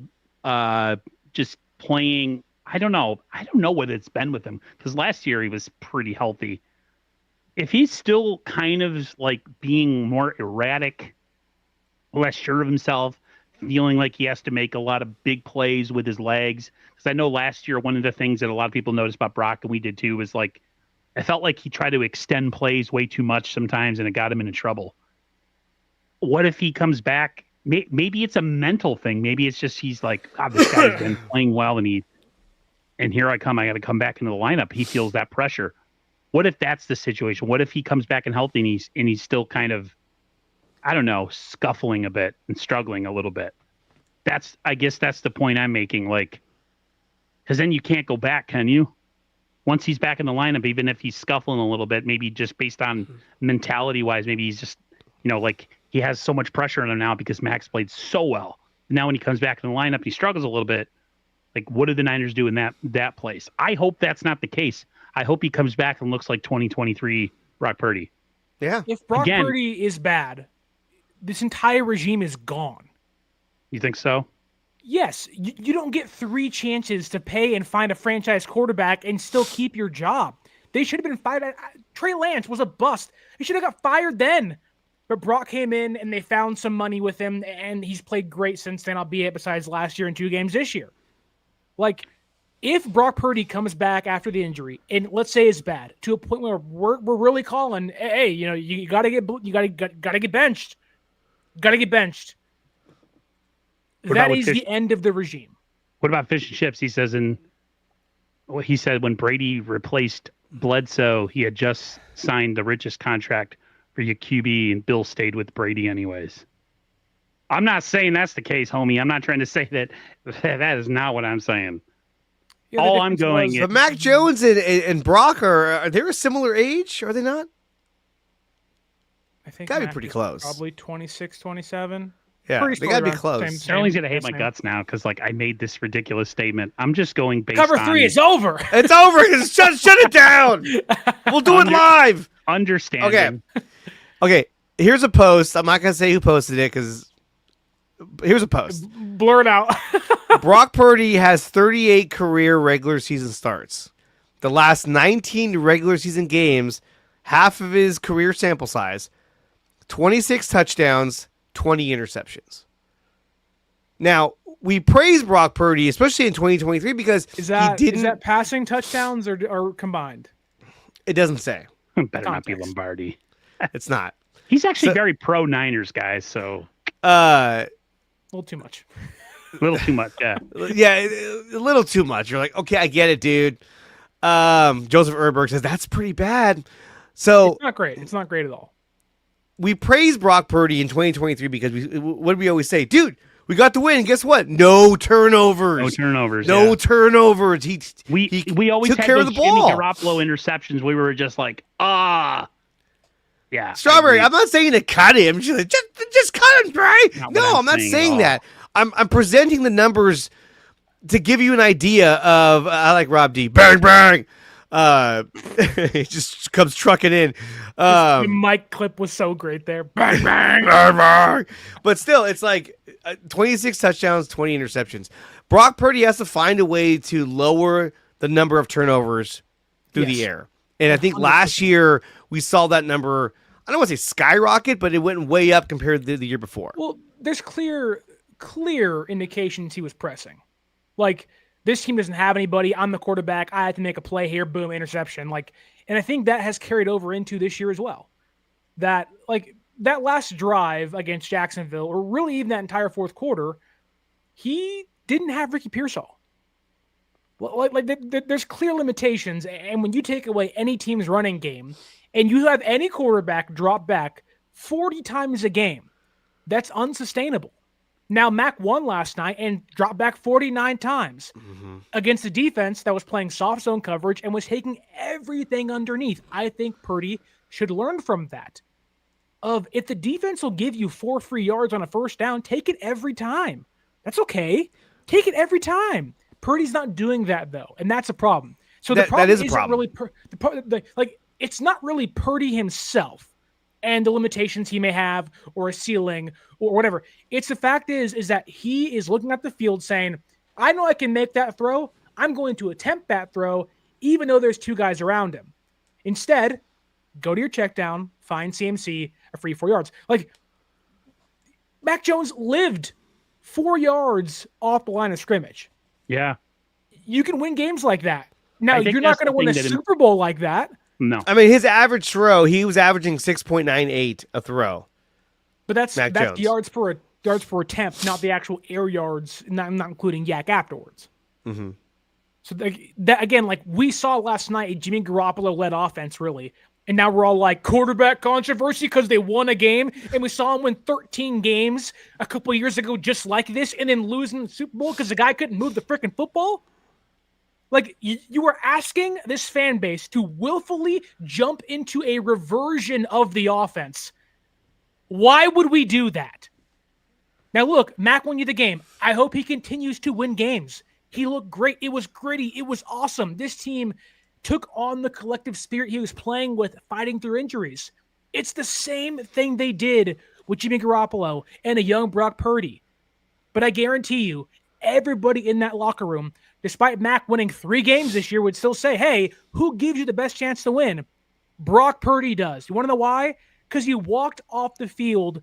Speaker 1: just playing. I don't know what it's been with him, because last year he was pretty healthy. If he's still kind of like being more erratic, less sure of himself, feeling like he has to make a lot of big plays with his legs, because I know last year one of the things that a lot of people noticed about Brock, and we did too, was like I felt like he tried to extend plays way too much sometimes, and it got him into trouble. What if he comes back? Maybe it's a mental thing. Maybe it's just he's like, this guy's been playing well, and here I come. I got to come back into the lineup. He feels that pressure. What if that's the situation? What if he comes back and healthy and he's still kind of, I don't know, scuffling a bit and struggling a little bit? I guess that's the point I'm making. Like, because then you can't go back, can you? Once he's back in the lineup, even if he's scuffling a little bit, maybe just based on mentality wise, maybe he's just, like he has so much pressure on him now because Max played so well. Now when he comes back in the lineup, he struggles a little bit. Like, what do the Niners do in that place? I hope that's not the case. I hope he comes back and looks like 2023 Brock Purdy.
Speaker 2: Yeah.
Speaker 3: If Brock Purdy is bad, this entire regime is gone.
Speaker 1: You think so?
Speaker 3: Yes, you don't get 3 chances to pay and find a franchise quarterback and still keep your job. They should have been fired. Trey Lance was a bust. He should have got fired then. But Brock came in and they found some money with him, and he's played great since then, albeit besides last year and 2 games this year. Like, if Brock Purdy comes back after the injury, and let's say it's bad, to a point where we're really calling, hey, you gotta get benched. Gotta get benched. That is the end of the regime.
Speaker 1: What about fish and chips? He says he said when Brady replaced Bledsoe, he had just signed the richest contract for your QB, and Bill stayed with Brady anyways. I'm not saying that's the case, homie. I'm not trying to say that is not what I'm saying.
Speaker 3: Yeah,
Speaker 1: all I'm going is...
Speaker 2: But Mac Jones and Brock, are they a similar age? Are they not?
Speaker 3: I think
Speaker 2: gotta be pretty close.
Speaker 3: Probably 26, 27.
Speaker 2: Yeah, they gotta be close.
Speaker 1: Sterling's gonna hate my guts now because I made this ridiculous statement. I'm just going based
Speaker 3: Cover
Speaker 1: on...
Speaker 3: 3 is over.
Speaker 2: It's over. Shut it down. We'll do it live.
Speaker 1: Understanding.
Speaker 2: Okay. Here's a post. I'm not gonna say who posted it because here's a post.
Speaker 3: Blur it out.
Speaker 2: Brock Purdy has 38 career regular season starts. The last 19 regular season games, half of his career sample size, 26 touchdowns, 20 interceptions. Now, we praise Brock Purdy, especially in 2023, because
Speaker 3: is that passing touchdowns or combined?
Speaker 2: It doesn't say.
Speaker 1: Better not be Lombardi.
Speaker 2: It's not.
Speaker 1: He's actually very pro Niners, guys. So
Speaker 3: a little too much.
Speaker 1: A little too much, yeah.
Speaker 2: Yeah, a little too much. You're like, okay, I get it, dude. Joseph Erberg says that's pretty bad. So
Speaker 3: it's not great. It's not great at all.
Speaker 2: We praise Brock Purdy in 2023 because what do we always say? Dude, we got the win. Guess what? No turnovers.
Speaker 1: No turnovers.
Speaker 2: No turnovers.
Speaker 1: We always
Speaker 2: took
Speaker 1: had
Speaker 2: care
Speaker 1: those
Speaker 2: of the ball.
Speaker 1: Jimmy Garoppolo interceptions. We were just like, yeah.
Speaker 2: Strawberry, I'm not saying to cut him. She's like, just cut him, Bray. No, I'm not saying that. I'm presenting the numbers to give you an idea of. I like Rob D. Bang bang. It just comes trucking in.
Speaker 3: The mic clip was so great there. Bang bang.
Speaker 2: Bang bang. But still, it's like 26 touchdowns, 20 interceptions. Brock Purdy has to find a way to lower the number of turnovers through the air. And I think 100%. Last year we saw that number, I don't want to say skyrocket, but it went way up compared to the year before.
Speaker 3: Well, there's clear indications he was pressing. Like, this team doesn't have anybody. I'm the quarterback. I have to make a play here. Boom, interception. And I think that has carried over into this year as well. That last drive against Jacksonville, or really even that entire fourth quarter, he didn't have Ricky Pearsall. There's clear limitations, and when you take away any team's running game, and you have any quarterback drop back 40 times a game, that's unsustainable. Now, Mac won last night and dropped back 49 times against a defense that was playing soft zone coverage and was taking everything underneath. I think Purdy should learn from that. If the defense will give you 4 free yards on a first down, take it every time. That's okay. Take it every time. Purdy's not doing that, though, and that's a problem. So the problem
Speaker 2: is a problem.
Speaker 3: It's not really Purdy himself and the limitations he may have, or a ceiling, or whatever. It's the fact is that he is looking at the field saying, I know I can make that throw. I'm going to attempt that throw, even though there's 2 guys around him. Instead, go to your check down, find CMC, a free 4 yards. Mac Jones lived 4 yards off the line of scrimmage.
Speaker 1: Yeah.
Speaker 3: You can win games like that. Now, you're not going to win a Super Bowl like that.
Speaker 1: No.
Speaker 2: I mean, his average throw, he was averaging 6.98 a throw.
Speaker 3: But that's yards per attempt, not the actual air yards, not including yak afterwards.
Speaker 2: Mm-hmm.
Speaker 3: So that again, we saw last night, a Jimmy Garoppolo-led offense, really. And now we're all like, quarterback controversy because they won a game. And we saw him win 13 games a couple of years ago just like this, and then losing the Super Bowl because the guy couldn't move the freaking football. You were asking this fan base to willfully jump into a reversion of the offense. Why would we do that? Now, look, Mac won you the game. I hope he continues to win games. He looked great. It was gritty. It was awesome. This team took on the collective spirit he was playing with, fighting through injuries. It's the same thing they did with Jimmy Garoppolo and a young Brock Purdy. But I guarantee you, everybody in that locker room, despite Mac winning 3 games this year, would still say, hey, who gives you the best chance to win? Brock Purdy does. You want to know why? Because you walked off the field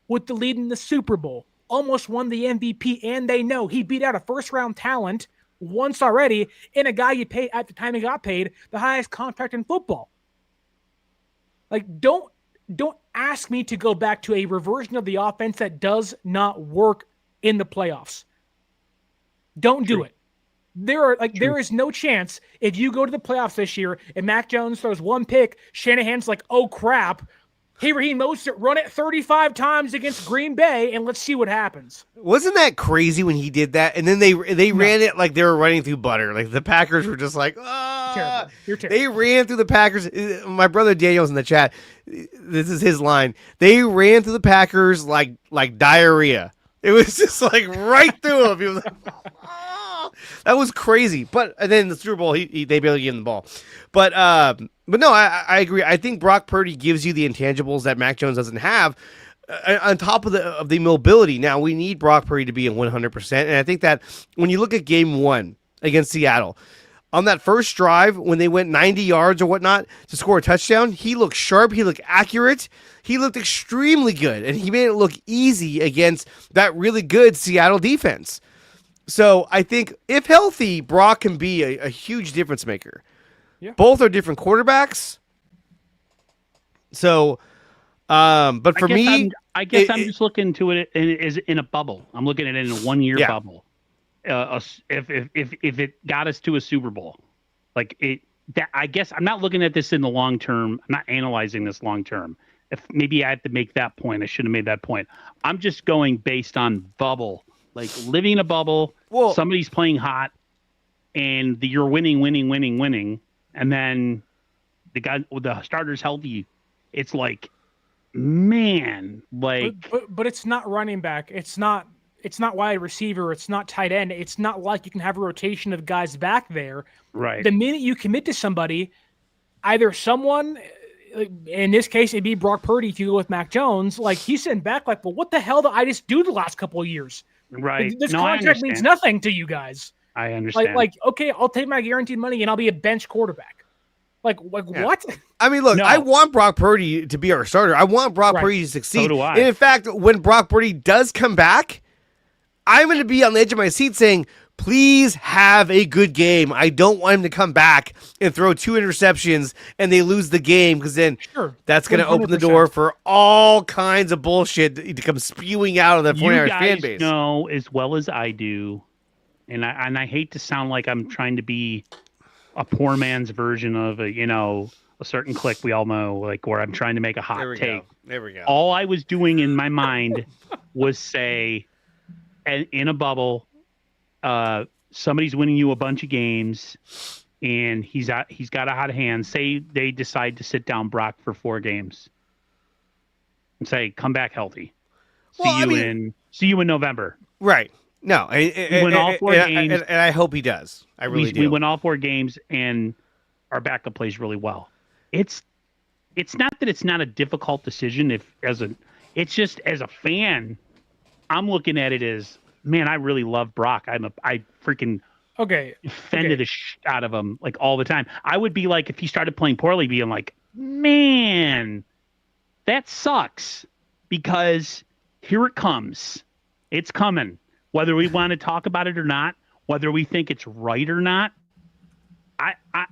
Speaker 3: with the lead in the Super Bowl, almost won the MVP, and they know he beat out a first-round talent once already, and a guy you paid at the time he got paid the highest contract in football. Like, don't ask me to go back to a reversion of the offense that does not work in the playoffs. Don't do it. There is no chance if you go to the playoffs this year and Mac Jones throws 1 pick, Shanahan's like, oh crap, hey, Raheem Mostert, run it 35 times against Green Bay and let's see what happens.
Speaker 2: Wasn't that crazy when he did that? And then they ran it like they were running through butter. Like the Packers were just like,
Speaker 3: terrible. You're terrible.
Speaker 2: They ran through the Packers. My brother Daniel's in the chat. This is his line. They ran through the Packers like diarrhea. It was just like right through him. He was like, that was crazy. But and then the Super Bowl, they barely gave him the ball. But no, I agree. I think Brock Purdy gives you the intangibles that Mac Jones doesn't have, on top of the mobility. Now we need Brock Purdy to be at 100%, and I think that when you look at Game 1 against Seattle, on that first drive when they went 90 yards or whatnot to score a touchdown, he looked sharp, he looked accurate, he looked extremely good, and he made it look easy against that really good Seattle defense. So I think if healthy, Brock can be a huge difference maker.
Speaker 3: Yeah.
Speaker 2: Both are different quarterbacks. So, but for me,
Speaker 1: I'm just looking to it as in a bubble. I'm looking at it in a 1-year bubble. If it got us to a Super Bowl, I guess I'm not looking at this in the long term. I'm not analyzing this long term. If maybe I had to make that point, I should have made that point. I'm just going based on bubble, like living in a bubble.
Speaker 2: Well,
Speaker 1: somebody's playing hot, and you're winning, and then the starter's healthy. It's like, man, like,
Speaker 3: but it's not running back. It's not wide receiver. It's not tight end. It's not like you can have a rotation of guys back there.
Speaker 1: Right.
Speaker 3: The minute you commit to somebody, either someone, in this case, it'd be Brock Purdy if you go with Mac Jones, like he's sitting back like, well, what the hell did I just do the last couple of years?
Speaker 1: Right.
Speaker 3: This contract means nothing to you guys.
Speaker 1: I understand.
Speaker 3: Like, okay, I'll take my guaranteed money and I'll be a bench quarterback. Like what?
Speaker 2: I mean, look, I want Brock Purdy to be our starter. I want Brock Purdy to succeed.
Speaker 1: So do I.
Speaker 2: And in fact, when Brock Purdy does come back, I'm going to be on the edge of my seat saying, please have a good game. I don't want him to come back and throw 2 interceptions and they lose the game, because then that's going to open the door for all kinds of bullshit to come spewing out of the 49ers fan base.
Speaker 1: You guys know as well as I do, and I hate to sound like I'm trying to be a poor man's version of a certain clique we all know, like where I'm trying to make a hot take.
Speaker 2: There we go.
Speaker 1: All I was doing in my mind was say, in a bubble, somebody's winning you a bunch of games, and he's got a hot hand. Say they decide to sit down Brock for 4 games, and say, come back healthy. See you in November.
Speaker 2: Right. No,
Speaker 1: we win all 4 games,
Speaker 2: and I hope he does. I really do.
Speaker 1: We win all 4 games, and our backup plays really well. It's not that it's not a difficult decision. It's just as a fan, I'm looking at it as, man, I really love Brock. I freaking defended the shit out of him like all the time. I would be like, if he started playing poorly, being like, man, that sucks, because here it comes. It's coming. Whether we want to talk about it or not, whether we think it's right or not,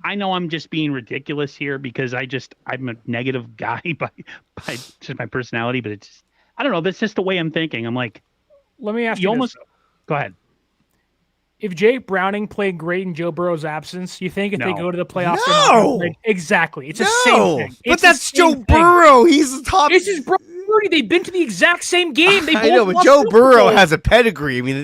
Speaker 1: I know I'm just being ridiculous here because I'm a negative guy by just my personality, but it's, I don't know. That's just the way I'm thinking. I'm like,
Speaker 3: let me ask you
Speaker 1: this. Go ahead.
Speaker 3: If Jake Browning played great in Joe Burrow's absence, you think if they go to the playoffs?
Speaker 2: No.
Speaker 3: Exactly. It's the same thing.
Speaker 2: But that's Joe Burrow. He's the top.
Speaker 3: This is Brock Purdy. They've been to the exact same game.
Speaker 2: I know, but Joe Burrow has a pedigree. I mean,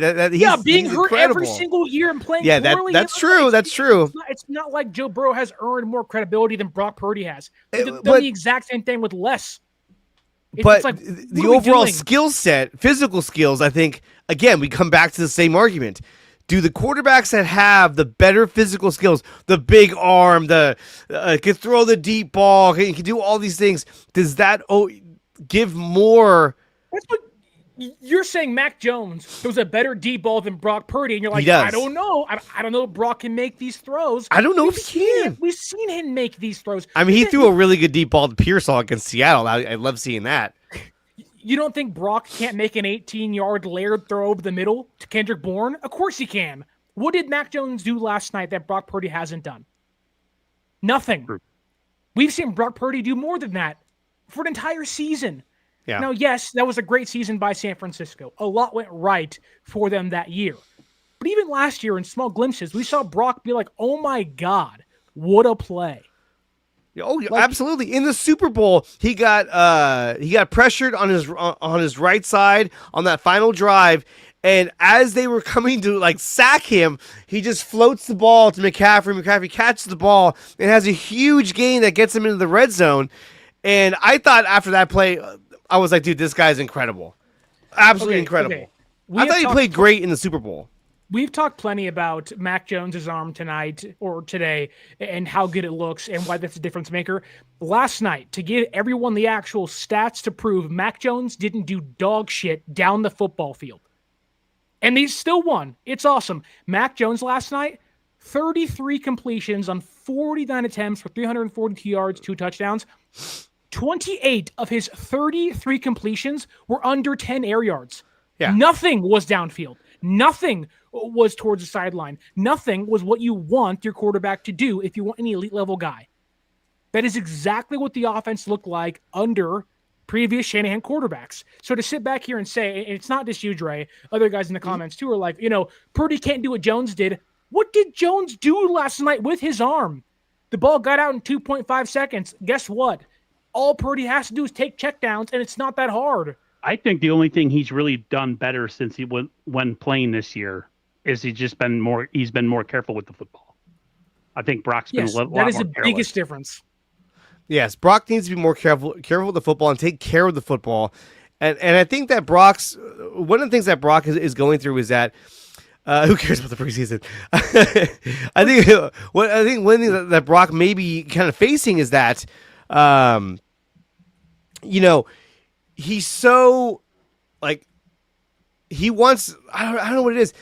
Speaker 3: being hurt
Speaker 2: incredible
Speaker 3: every single year and playing poorly.
Speaker 2: That's true. That's true.
Speaker 3: It's not like Joe Burrow has earned more credibility than Brock Purdy has. They've done the exact same thing with less.
Speaker 2: But like, the overall skill set, physical skills, I think, again, we come back to the same argument. do the quarterbacks that have the better physical skills, the big arm, the can throw the deep ball, can do all these things, does that give more?
Speaker 3: That's what you're saying. Mac Jones throws a better deep ball than Brock Purdy, and you're like,
Speaker 2: He does.
Speaker 3: I don't know. I don't know if Brock can make these throws.
Speaker 2: I don't know if he can.
Speaker 3: We've seen him make these throws.
Speaker 2: I mean, he threw a really good deep ball to Pearsall against Seattle. I love seeing that.
Speaker 3: You don't think Brock can't make an 18-yard layered throw over the middle to Kendrick Bourne? Of course he can. What did Mac Jones do last night that Brock Purdy hasn't done? Nothing. We've seen Brock Purdy do more than that for an entire season.
Speaker 2: Yeah.
Speaker 3: Now, yes, that was a great season by San Francisco. A lot went right for them that year. But even last year in small glimpses, we saw Brock be like, oh my God, what a play.
Speaker 2: Oh, absolutely! In the Super Bowl, he got pressured on his right side on that final drive, and as they were coming to like sack him, he just floats the ball to McCaffrey. McCaffrey catches the ball and has a huge gain that gets him into the red zone. And I thought after that play, I was like, dude, this guy's incredible, absolutely incredible. Okay. I thought he played great in the Super Bowl.
Speaker 3: We've talked plenty about Mac Jones' arm tonight or today and how good it looks and why that's a difference maker. Last night, to give everyone the actual stats to prove Mac Jones didn't do dog shit down the football field. And they still won. It's awesome. Mac Jones last night, 33 completions on 49 attempts for 342 yards, 2 touchdowns. 28 of his 33 completions were under 10 air yards. Yeah. Nothing was downfield. Nothing was towards the sideline. Nothing was what you want your quarterback to do if you want an elite level guy. That is exactly what the offense looked like under previous Shanahan quarterbacks. So to sit back here and say, and it's not just you, Dre, other guys in the comments too are like, Purdy can't do what Jones did. What did Jones do last night with his arm? The ball got out in 2.5 seconds. Guess what? All Purdy has to do is take checkdowns, and it's not that hard.
Speaker 1: I think the only thing he's really done better since he when playing this year is he's been more careful with the football. I think Brock's been a lot more careless. That is the
Speaker 3: biggest difference.
Speaker 2: Yes, Brock needs to be more careful with the football and take care of the football. And I think that one of the things that Brock is going through is that who cares about the preseason? I think one thing that Brock may be kind of facing is that he's so he wants I don't know what it is.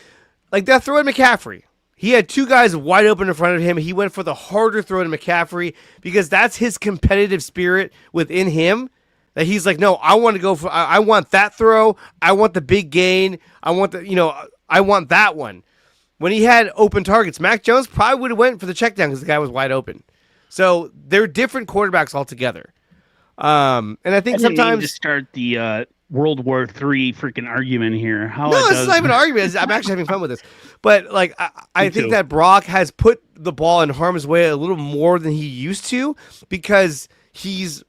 Speaker 2: Like that throw at McCaffrey. He had 2 guys wide open in front of him. He went for the harder throw to McCaffrey because that's his competitive spirit within him. That he's like, no, I want to go for. I want that throw. I want the big gain. I want I want that one. When he had open targets, Mac Jones probably would have went for the check down because the guy was wide open. So they're different quarterbacks altogether. And I think sometimes
Speaker 1: to start the World War III freaking argument here.
Speaker 2: This is not even an argument. I'm actually having fun with this. But I think that Brock has put the ball in harm's way a little more than he used to because he's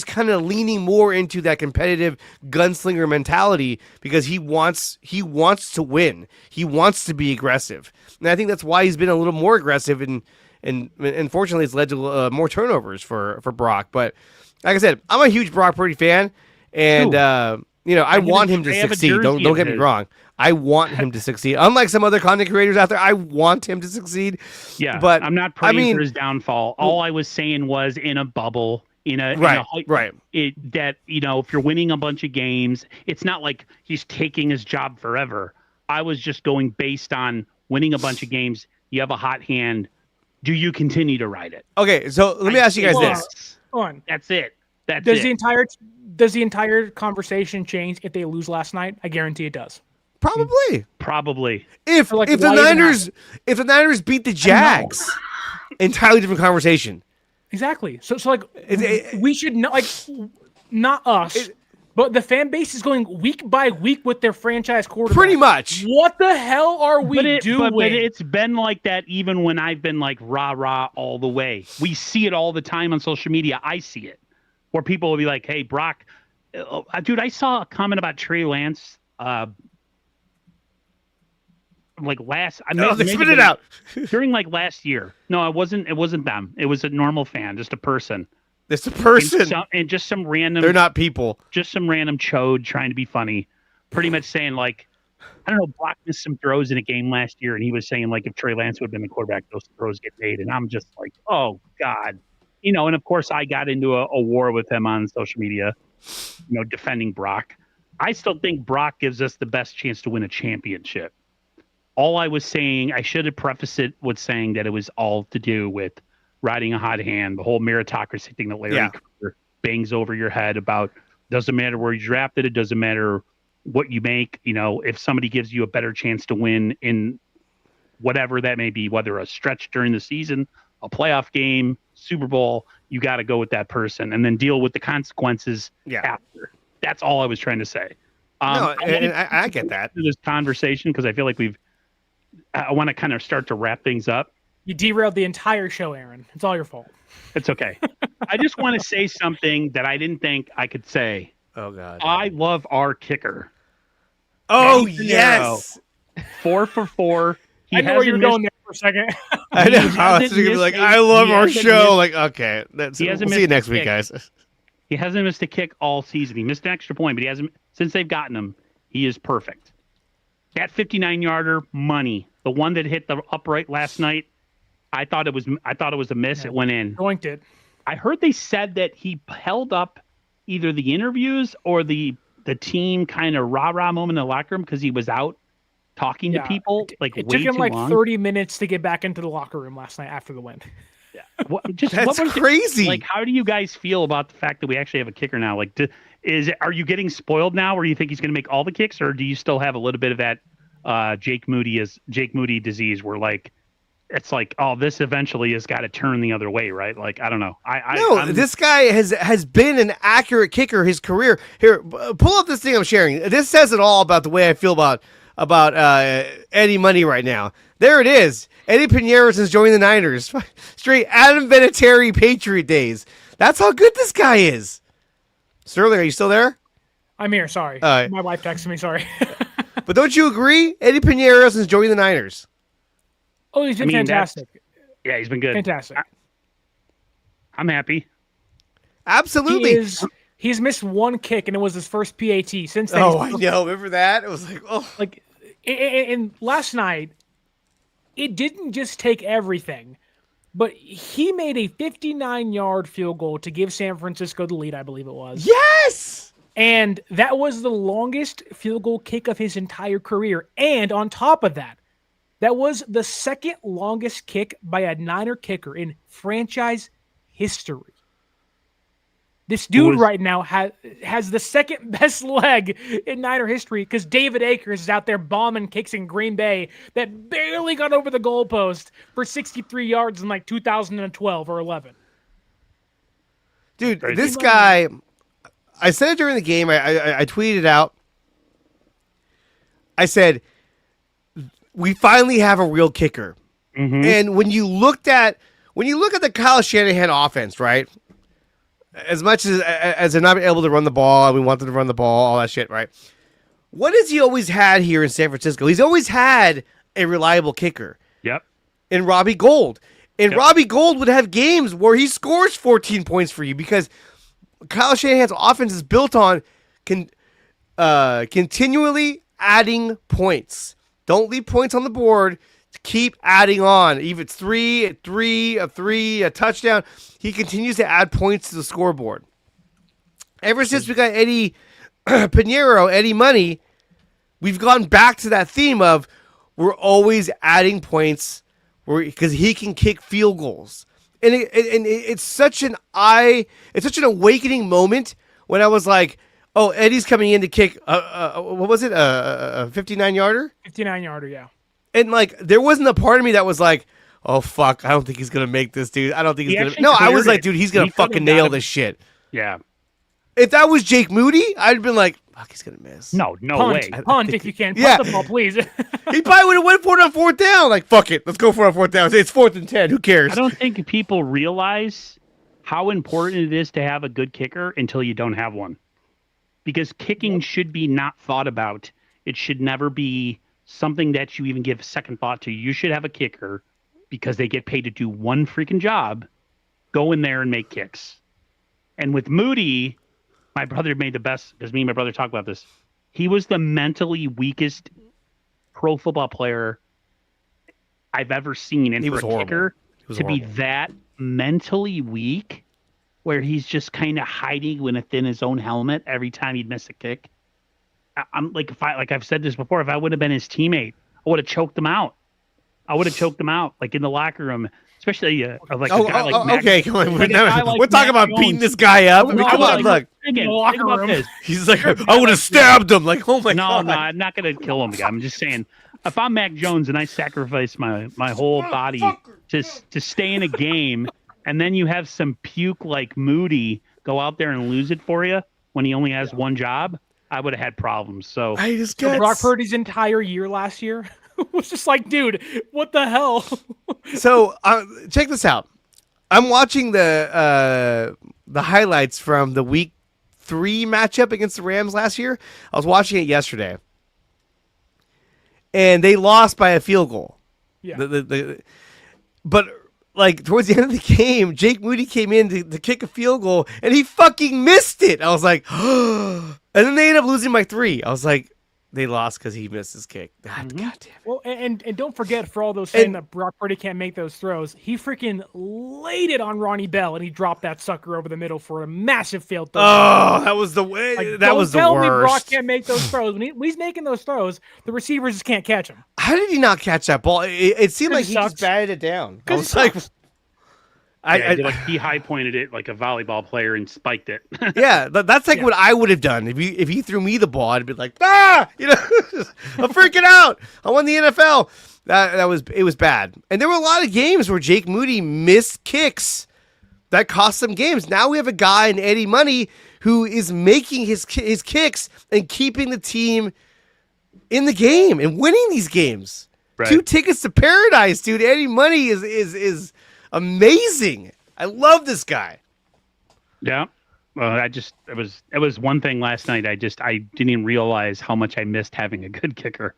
Speaker 2: kind of leaning more into that competitive gunslinger mentality because he wants to win. He wants to be aggressive. And I think that's why he's been a little more aggressive and unfortunately it's led to more turnovers for Brock. But like I said, I'm a huge Brock Purdy fan, and I want him to succeed. Don't get me wrong. I want him to succeed. Unlike some other content creators out there, I want him to succeed.
Speaker 1: Yeah, but I'm not praying for his downfall. All I was saying was in a bubble. If you're winning a bunch of games, it's not like he's taking his job forever. I was just going based on winning a bunch of games. You have a hot hand. Do you continue to ride it?
Speaker 2: Okay, so let me ask you guys this.
Speaker 1: That's it.
Speaker 3: Does the entire conversation change if they lose last night? I guarantee it does.
Speaker 2: Probably. If the Niners beat the Jags, entirely different conversation.
Speaker 3: Exactly. So we should not not us, but the fan base is going week by week with their franchise quarterback.
Speaker 2: Pretty much.
Speaker 3: What the hell are we doing?
Speaker 1: But it's been like that even when I've been like rah all the way. We see it all the time on social media. I see it where people will be like, "Hey, Brock, dude, I saw a comment about Trey Lance."
Speaker 2: Spit it out.
Speaker 1: During last year. No, it wasn't them. It was a normal fan, just a person.
Speaker 2: It's a person.
Speaker 1: And just some random.
Speaker 2: They're not people.
Speaker 1: Just some random chode trying to be funny. Pretty much saying I don't know, Brock missed some throws in a game last year, and he was saying, like, if Trey Lance would have been the quarterback, those throws get made. And I'm just like, oh, God. And of course, I got into a war with him on social media, defending Brock. I still think Brock gives us the best chance to win a championship. All I was saying, I should have prefaced it with saying that it was all to do with riding a hot hand, the whole meritocracy thing that Larry Krueger bangs over your head about. Doesn't matter where you drafted, it doesn't matter what you make. If somebody gives you a better chance to win in whatever that may be, whether a stretch during the season, a playoff game, Super Bowl, you got to go with that person and then deal with the consequences after. That's all I was trying to say.
Speaker 2: No, I get that.
Speaker 1: This conversation, because I feel like I want to kind of start to wrap things up.
Speaker 3: You derailed the entire show, Aaron. It's all your fault.
Speaker 1: It's okay. I just want to say something that I didn't think I could say.
Speaker 2: Oh, God.
Speaker 1: I love our kicker.
Speaker 2: Oh, yes.
Speaker 1: 4 for 4.
Speaker 3: I know where you're going there for a second.
Speaker 2: I know. I was going to be like, I love our show. Like, okay. We'll see you next week, guys.
Speaker 1: He hasn't missed a kick all season. He missed an extra point, but he hasn't. Since they've gotten him, he is perfect. That 59-yarder, money. The one that hit the upright last night, I thought it was a miss. Yeah. It went in.
Speaker 3: Doinked it.
Speaker 1: I heard they said that he held up either the interviews or the team kind of rah-rah moment in the locker room because he was out talking to people.
Speaker 3: It took him like 30 minutes to get back into the locker room last night after the win.
Speaker 1: Yeah,
Speaker 2: that's crazy.
Speaker 1: Like, how do you guys feel about the fact that we actually have a kicker now? Like, are you getting spoiled now, where you think he's going to make all the kicks, or do you still have a little bit of that Jake Moody disease, where like it's like, oh, this eventually has got to turn the other way, right? Like, I don't know.
Speaker 2: This guy has been an accurate kicker his career. Here, pull up this thing I'm sharing. This says it all about the way I feel about Eddie Money right now. There it is. Eddie Pinheiro since joining the Niners. Straight Adam Vinatieri Patriot days. That's how good this guy is. Sterling, are you still there?
Speaker 3: I'm here. Sorry. My wife texted me. Sorry.
Speaker 2: But don't you agree? Eddie Pinheiro since joining the Niners.
Speaker 3: Oh, he's been fantastic.
Speaker 1: Yeah, he's been good.
Speaker 3: Fantastic.
Speaker 1: I'm happy.
Speaker 2: Absolutely.
Speaker 3: He's missed one kick, and it was his first PAT since then.
Speaker 2: Oh, I know. Remember that? It was like, oh.
Speaker 3: Like, and last night, it didn't just take everything, but he made a 59-yard field goal to give San Francisco the lead, I believe it was.
Speaker 2: Yes!
Speaker 3: And that was the longest field goal kick of his entire career. And on top of that, that was the second longest kick by a Niner kicker in franchise history. This dude right now has the second best leg in Niner history because David Akers is out there bombing kicks in Green Bay that barely got over the goalpost for 63 yards in like 2012 or 11.
Speaker 2: Dude, this guy, I said it during the game. I tweeted out. I said, we finally have a real kicker. Mm-hmm. And when you look at the Kyle Shanahan offense, right? As much as they're not able to run the ball, and we want them to run the ball, all that shit, right? What has he always had here in San Francisco? He's always had a reliable kicker.
Speaker 1: Yep.
Speaker 2: In Robbie Gould. And Robbie Gould would have games where he scores 14 points for you because Kyle Shanahan's offense is built on continually adding points. Don't leave points on the board. Keep adding on. Even it's a touchdown. He continues to add points to the scoreboard. Ever since we got Eddie Pinheiro, Eddie Money, we've gone back to that theme of we're always adding points because he can kick field goals. And it's such an awakening moment when I was like, oh, Eddie's coming in to kick what was it? A 59-yarder?
Speaker 3: 59-yarder, yeah.
Speaker 2: And, like, there wasn't a part of me that was like, oh, fuck, I don't think he's going to make this, dude. I don't think he's going to. No, I was like, dude, he's going to fucking nail this shit.
Speaker 1: Yeah.
Speaker 2: If that was Jake Moody, I'd have been like, fuck, he's going to miss.
Speaker 1: No way.
Speaker 3: Punt if you can. Punt the ball, please.
Speaker 2: He probably would have went for it on fourth down. Like, fuck it. Let's go for it on fourth down. It's 4th and 10. Who cares?
Speaker 1: I don't think people realize how important it is to have a good kicker until you don't have one. Because kicking should be not thought about. It should never be something that you even give second thought to. You should have a kicker because they get paid to do one freaking job. Go in there and make kicks. And with Moody, my brother made the best, because me and my brother talk about this. He was the mentally weakest pro football player I've ever seen. And
Speaker 2: He
Speaker 1: for
Speaker 2: was
Speaker 1: a
Speaker 2: horrible.
Speaker 1: kicker
Speaker 2: Was
Speaker 1: to be
Speaker 2: horrible.
Speaker 1: that mentally weak, where he's just kind of hiding within his own helmet every time he'd miss a kick. I'm like, I've said this before, if I would have been his teammate, I would have choked him out. Like in the locker room, especially like a guy like Mac.
Speaker 2: Okay, come on.
Speaker 1: like a guy like
Speaker 2: We're talking
Speaker 1: Mac
Speaker 2: about beating
Speaker 1: Jones.
Speaker 2: this guy up. I mean,
Speaker 1: No,
Speaker 2: come on,
Speaker 1: like,
Speaker 2: look.
Speaker 1: Again,
Speaker 3: locker
Speaker 1: think about
Speaker 3: room.
Speaker 1: this.
Speaker 2: He's like, I would have stabbed him. Like, oh my
Speaker 1: No,
Speaker 2: god.
Speaker 1: no, I'm not gonna kill him. I'm just saying, if I'm Mac Jones and I sacrifice my whole body to stay in a game, and then you have some puke like Moody go out there and lose it for you when he only has one job, I would have had problems. So
Speaker 2: I just
Speaker 3: So
Speaker 2: got
Speaker 3: Brock Purdy's entire year last year was just like, dude, what the hell?
Speaker 2: So check this out. I'm watching the highlights from the week 3 matchup against the Rams last year. I was watching it yesterday, and they lost by a field goal.
Speaker 3: Yeah.
Speaker 2: But like towards the end of the game, Jake Moody came in to kick a field goal, and he fucking missed it. I was like, and then they ended up losing by 3. I was like, they lost because he missed his kick. God damn it.
Speaker 3: Well, and don't forget, for all those saying that Brock Purdy can't make those throws, he freaking laid it on Ronnie Bell, and he dropped that sucker over the middle for a massive failed throw.
Speaker 2: Oh, that was the way.
Speaker 3: Like,
Speaker 2: that was the
Speaker 3: don't tell me Brock
Speaker 2: worst.
Speaker 3: can't make those throws. When he's making those throws, the receivers just can't catch him.
Speaker 2: How did he not catch that ball? It seemed
Speaker 3: 'Cause
Speaker 2: like
Speaker 3: he
Speaker 2: he just
Speaker 3: sucks.
Speaker 2: batted it down. I
Speaker 3: 'Cause
Speaker 2: was
Speaker 3: he
Speaker 2: like,
Speaker 3: sucks.
Speaker 1: he high pointed it like a volleyball player and spiked it.
Speaker 2: yeah, that's like what I would have done if he threw me the ball. I'd be like, I'm freaking out. I won the NFL. It was bad, and there were a lot of games where Jake Moody missed kicks that cost some games. Now we have a guy in Eddie Money who is making his kicks and keeping the team in the game and winning these games.
Speaker 1: Right.
Speaker 2: 2 tickets to paradise, dude. Eddie Money is amazing. I love this guy.
Speaker 1: Yeah. It was one thing last night. I didn't even realize how much I missed having a good kicker.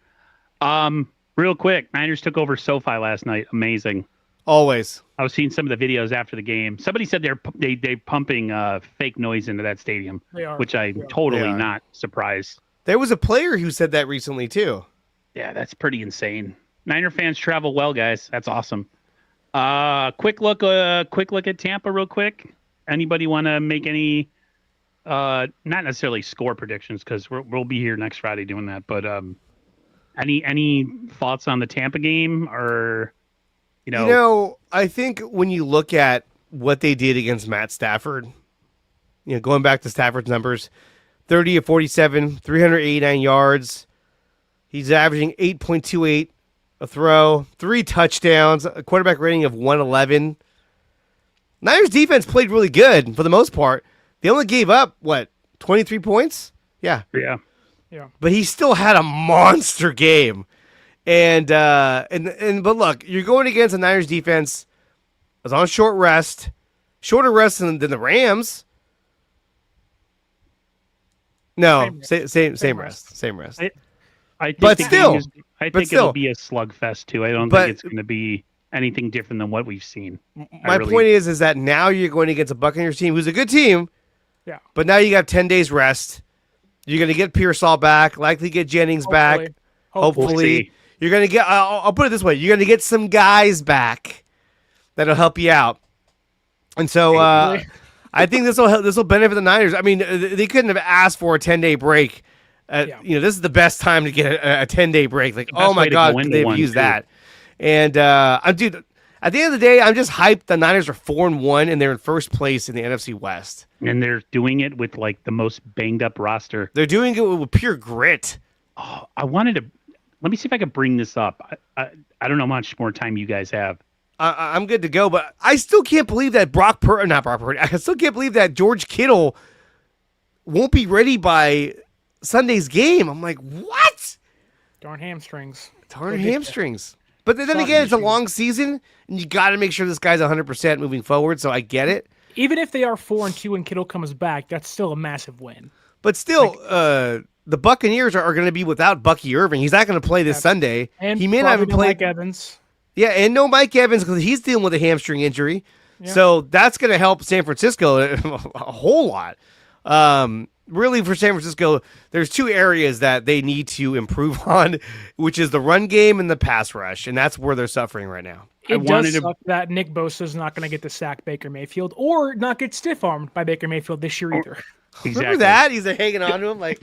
Speaker 1: Real quick, Niners took over SoFi last night. Amazing.
Speaker 2: Always.
Speaker 1: I was seeing some of the videos after the game. Somebody said they pumping fake noise into that stadium,
Speaker 3: They are.
Speaker 1: which I'm
Speaker 3: They are.
Speaker 1: totally
Speaker 2: They are.
Speaker 1: not surprised.
Speaker 2: There was a player who said that recently too.
Speaker 1: Yeah, that's pretty insane. Niner fans travel well, guys. That's awesome. Quick look at Tampa, real quick. Anybody want to make any, not necessarily score predictions because we'll be here next Friday doing that. But any thoughts on the Tampa game or,
Speaker 2: I think when you look at what they did against Matt Stafford, going back to Stafford's numbers, 30 of 47, 389 yards. He's averaging 8.28 a throw, 3 touchdowns, a quarterback rating of 111. Niners defense played really good for the most part. They only gave up, 23 points? Yeah.
Speaker 1: Yeah.
Speaker 2: But he still had a monster game. But look, you're going against the Niners defense. It was on shorter rest than the Rams. No, same rest. Same rest.
Speaker 1: I think
Speaker 2: But
Speaker 1: the
Speaker 2: still-
Speaker 1: game it'll be a slugfest too. I don't think it's going to be anything different than what we've seen.
Speaker 2: My point is that now you're going against a Buccaneers team who's a good team.
Speaker 3: Yeah.
Speaker 2: But now you got 10 days rest. You're going to get Pearsall back, likely get Jennings back. Hopefully.
Speaker 1: We'll see.
Speaker 2: You're going to get, I'll put it this way, you're going to get some guys back that'll help you out. And so I think this will benefit the Niners. I mean, they couldn't have asked for a 10-day break. This is the best time to get a 10-day break. Like, oh my God, they've used that. And dude, at the end of the day, I'm just hyped. The Niners are 4-1, and they're in first place in the NFC West.
Speaker 1: And they're doing it with like the most banged up roster.
Speaker 2: They're doing it with pure grit.
Speaker 1: Oh, let me see if I can bring this up. I don't know how much more time you guys have.
Speaker 2: I'm good to go, but I still can't believe that not Brock Purdy. I still can't believe that George Kittle won't be ready by Sunday's game. I'm like, what?
Speaker 3: Darn hamstrings.
Speaker 2: Darn hamstrings. But then again, it's a long season, and you got to make sure this guy's 100% moving forward. So I get it.
Speaker 3: Even if they are 4-2 and Kittle comes back, that's still a massive win.
Speaker 2: But still, the Buccaneers are going to be without Bucky Irving. He's not going to play this Sunday.
Speaker 3: And
Speaker 2: he may not even play.
Speaker 3: Mike Evans.
Speaker 2: Yeah, and no Mike Evans because he's dealing with a hamstring injury. Yeah. So that's going to help San Francisco a whole lot. really for San Francisco, there's two areas that they need to improve on, which is the run game and the pass rush, and that's where they're suffering right now.
Speaker 3: It does suck that Nick Bosa is not going to get to sack Baker Mayfield or not get stiff-armed by Baker Mayfield this year either.
Speaker 2: Exactly. Remember that? He's hanging on to him. Like,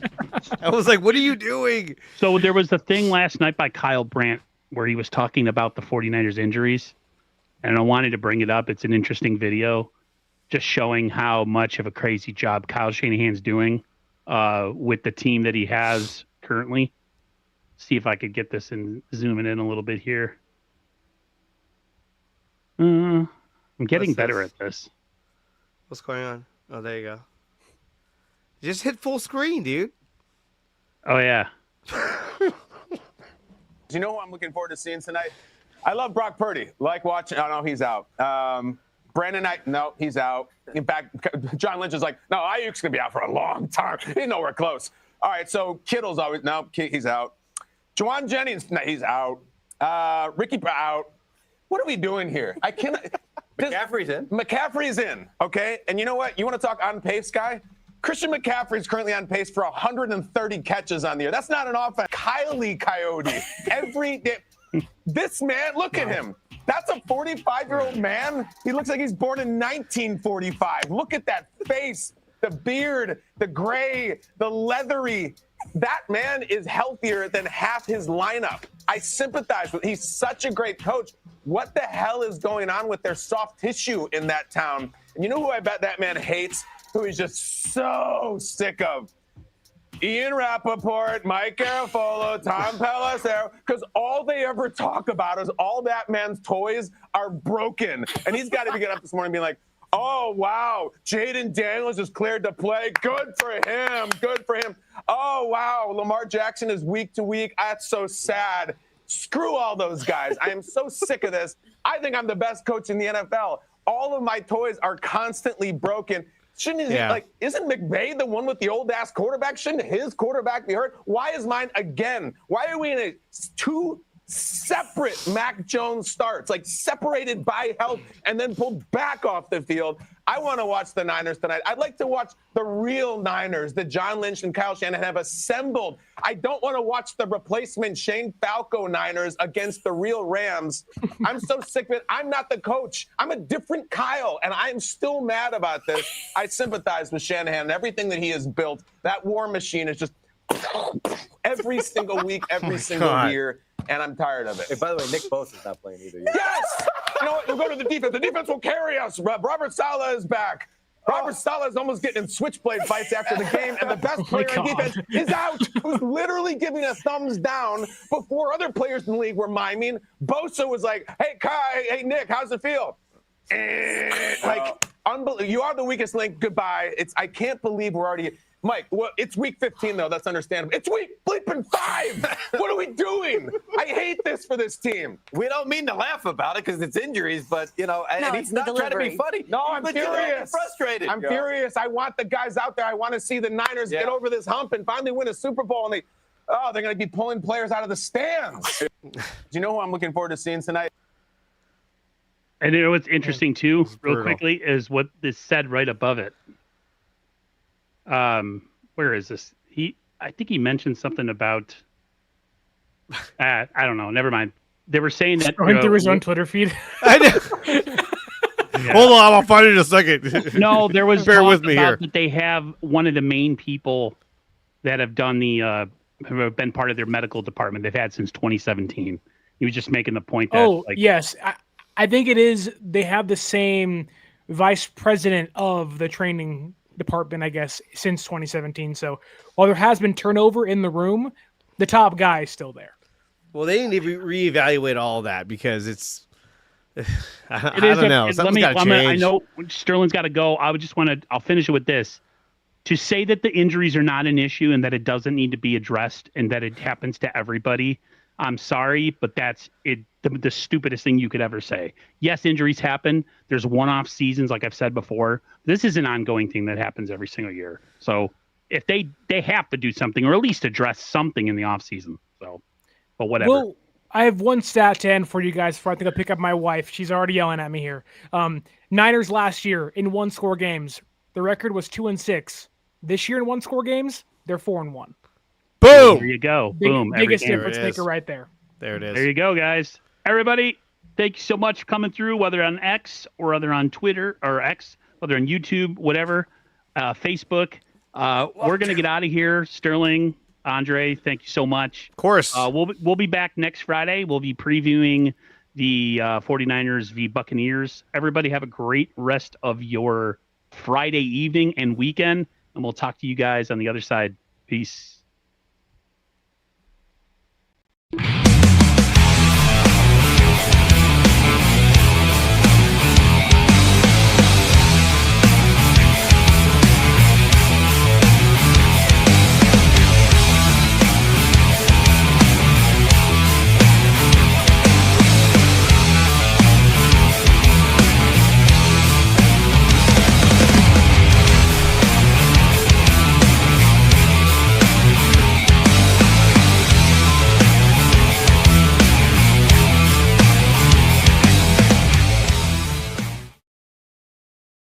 Speaker 2: I was like, what are you doing?
Speaker 1: So there was the thing last night by Kyle Brandt where he was talking about the 49ers injuries, and I wanted to bring it up. It's an interesting video just showing how much of a crazy job Kyle Shanahan's doing with the team that he has currently. See if I could get this and zoom it in a little bit here. I'm getting better at this.
Speaker 2: What's going on? Oh, there you go. Just hit full screen, dude.
Speaker 1: Oh, yeah.
Speaker 6: Do you know who I'm looking forward to seeing tonight? I love Brock Purdy. Like watching. Oh, no, he's out. Brandon Knight, no, he's out. In fact, John Lynch is like, no, Ayuk's going to be out for a long time. He's nowhere close. All right, so Kittle's always, no, he's out. Juwan Jennings, no, he's out. Ricky out. What are we doing here? I cannot.
Speaker 7: McCaffrey's in.
Speaker 6: McCaffrey's in, okay? And you know what? You want to talk on pace, guy? Christian McCaffrey's currently on pace for 130 catches on the year. That's not an offense. Kylie Coyote. Every day. This man, look at him. That's a 45-year-old man. He looks like he's born in 1945. Look at that face, the beard, the gray, the leathery. That man is healthier than half his lineup. I sympathize with. He's such a great coach. What the hell is going on with their soft tissue in that town? And you know who I bet that man hates? Who he's just so sick of? Ian Rappaport, Mike Garafolo, Tom Pelissero, because all they ever talk about is all that man's toys are broken. And he's got to be getting up this morning and being like, oh, wow, Jaden Daniels is cleared to play. Good for him. Good for him. Oh, wow, Lamar Jackson is week to week. That's so sad. Screw all those guys. I am so sick of this. I think I'm the best coach in the NFL. All of my toys are constantly broken. Isn't McVay the one with the old-ass quarterback? Shouldn't his quarterback be hurt? Why is mine again? Why are we in two separate Mac Jones starts, like separated by health and then pulled back off the field? I want to watch the Niners tonight. I'd like to watch the real Niners that John Lynch and Kyle Shanahan have assembled. I don't want to watch the replacement Shane Falco Niners against the real Rams. I'm so sick of it. I'm not the coach. I'm a different Kyle, and I'm still mad about this. I sympathize with Shanahan and everything that he has built. That war machine is just every single week, every single year. And I'm tired of it.
Speaker 7: Hey, by the way, Nick Bosa's not playing either.
Speaker 6: Yes! You know what? We'll go to the defense. The defense will carry us. Robert Saleh is back. Robert Saleh is almost getting in switchblade fights after the game, and the best player on defense is out, who's literally giving a thumbs down before other players in the league were miming. Bosa was like, hey, Kai, hey, Nick, how's it feel? Unbelievable. You are the weakest link. Goodbye. I can't believe we're already... Mike, well, it's week 15, though. That's understandable. It's week bleeping 5. What are we doing? I hate this for this team.
Speaker 7: We don't mean to laugh about it because it's injuries, but, and he's not trying to be funny.
Speaker 6: No, I'm furious.
Speaker 7: Frustrated.
Speaker 6: I'm furious. I want the guys out there. I want to see the Niners get over this hump and finally win a Super Bowl. And they're going to be pulling players out of the stands. Do you know who I'm looking forward to seeing tonight?
Speaker 1: And you know what's interesting, too, real quickly, is what is said right above it. Where is this? I think he mentioned something about I don't know, never mind. They were saying that
Speaker 3: through his own Twitter feed.
Speaker 2: I know. Hold on, I'll find it in a second.
Speaker 1: No, there was
Speaker 2: bear with me here.
Speaker 1: That they have one of the main people that have done have been part of their medical department they've had since 2017. He was just making the point that
Speaker 3: yes. I think it is they have the same vice president of the training department, I guess, since 2017. So while there has been turnover in the room, the top guy is still there.
Speaker 2: Well, they need to reevaluate all of that because it's I don't know. Something's got to change.
Speaker 1: I know Sterling's got to go. I'll finish it with this. To say that the injuries are not an issue and that it doesn't need to be addressed and that it happens to everybody, I'm sorry, but that's it. The stupidest thing you could ever say. Yes, injuries happen. There's one-off seasons, like I've said before. This is an ongoing thing that happens every single year. So if they have to do something or at least address something in the off season. So, but whatever.
Speaker 3: Well, I have one stat to end for you guys before I think I'll pick up my wife. She's already yelling at me here. Niners last year in one-score games, the record was 2-6. This year in one-score games, they're 4-1.
Speaker 2: Boom.
Speaker 1: There you go. Boom.
Speaker 3: Biggest difference maker right there.
Speaker 2: There it is.
Speaker 1: There you go, guys. Everybody, thank you so much for coming through, whether on X or whether on Twitter or X, whether on YouTube, whatever, Facebook. We're going to get out of here. Sterling, Andre, thank you so much.
Speaker 2: Of course.
Speaker 1: We'll be back next Friday. We'll be previewing the 49ers v. Buccaneers. Everybody have a great rest of your Friday evening and weekend, and we'll talk to you guys on the other side. Peace.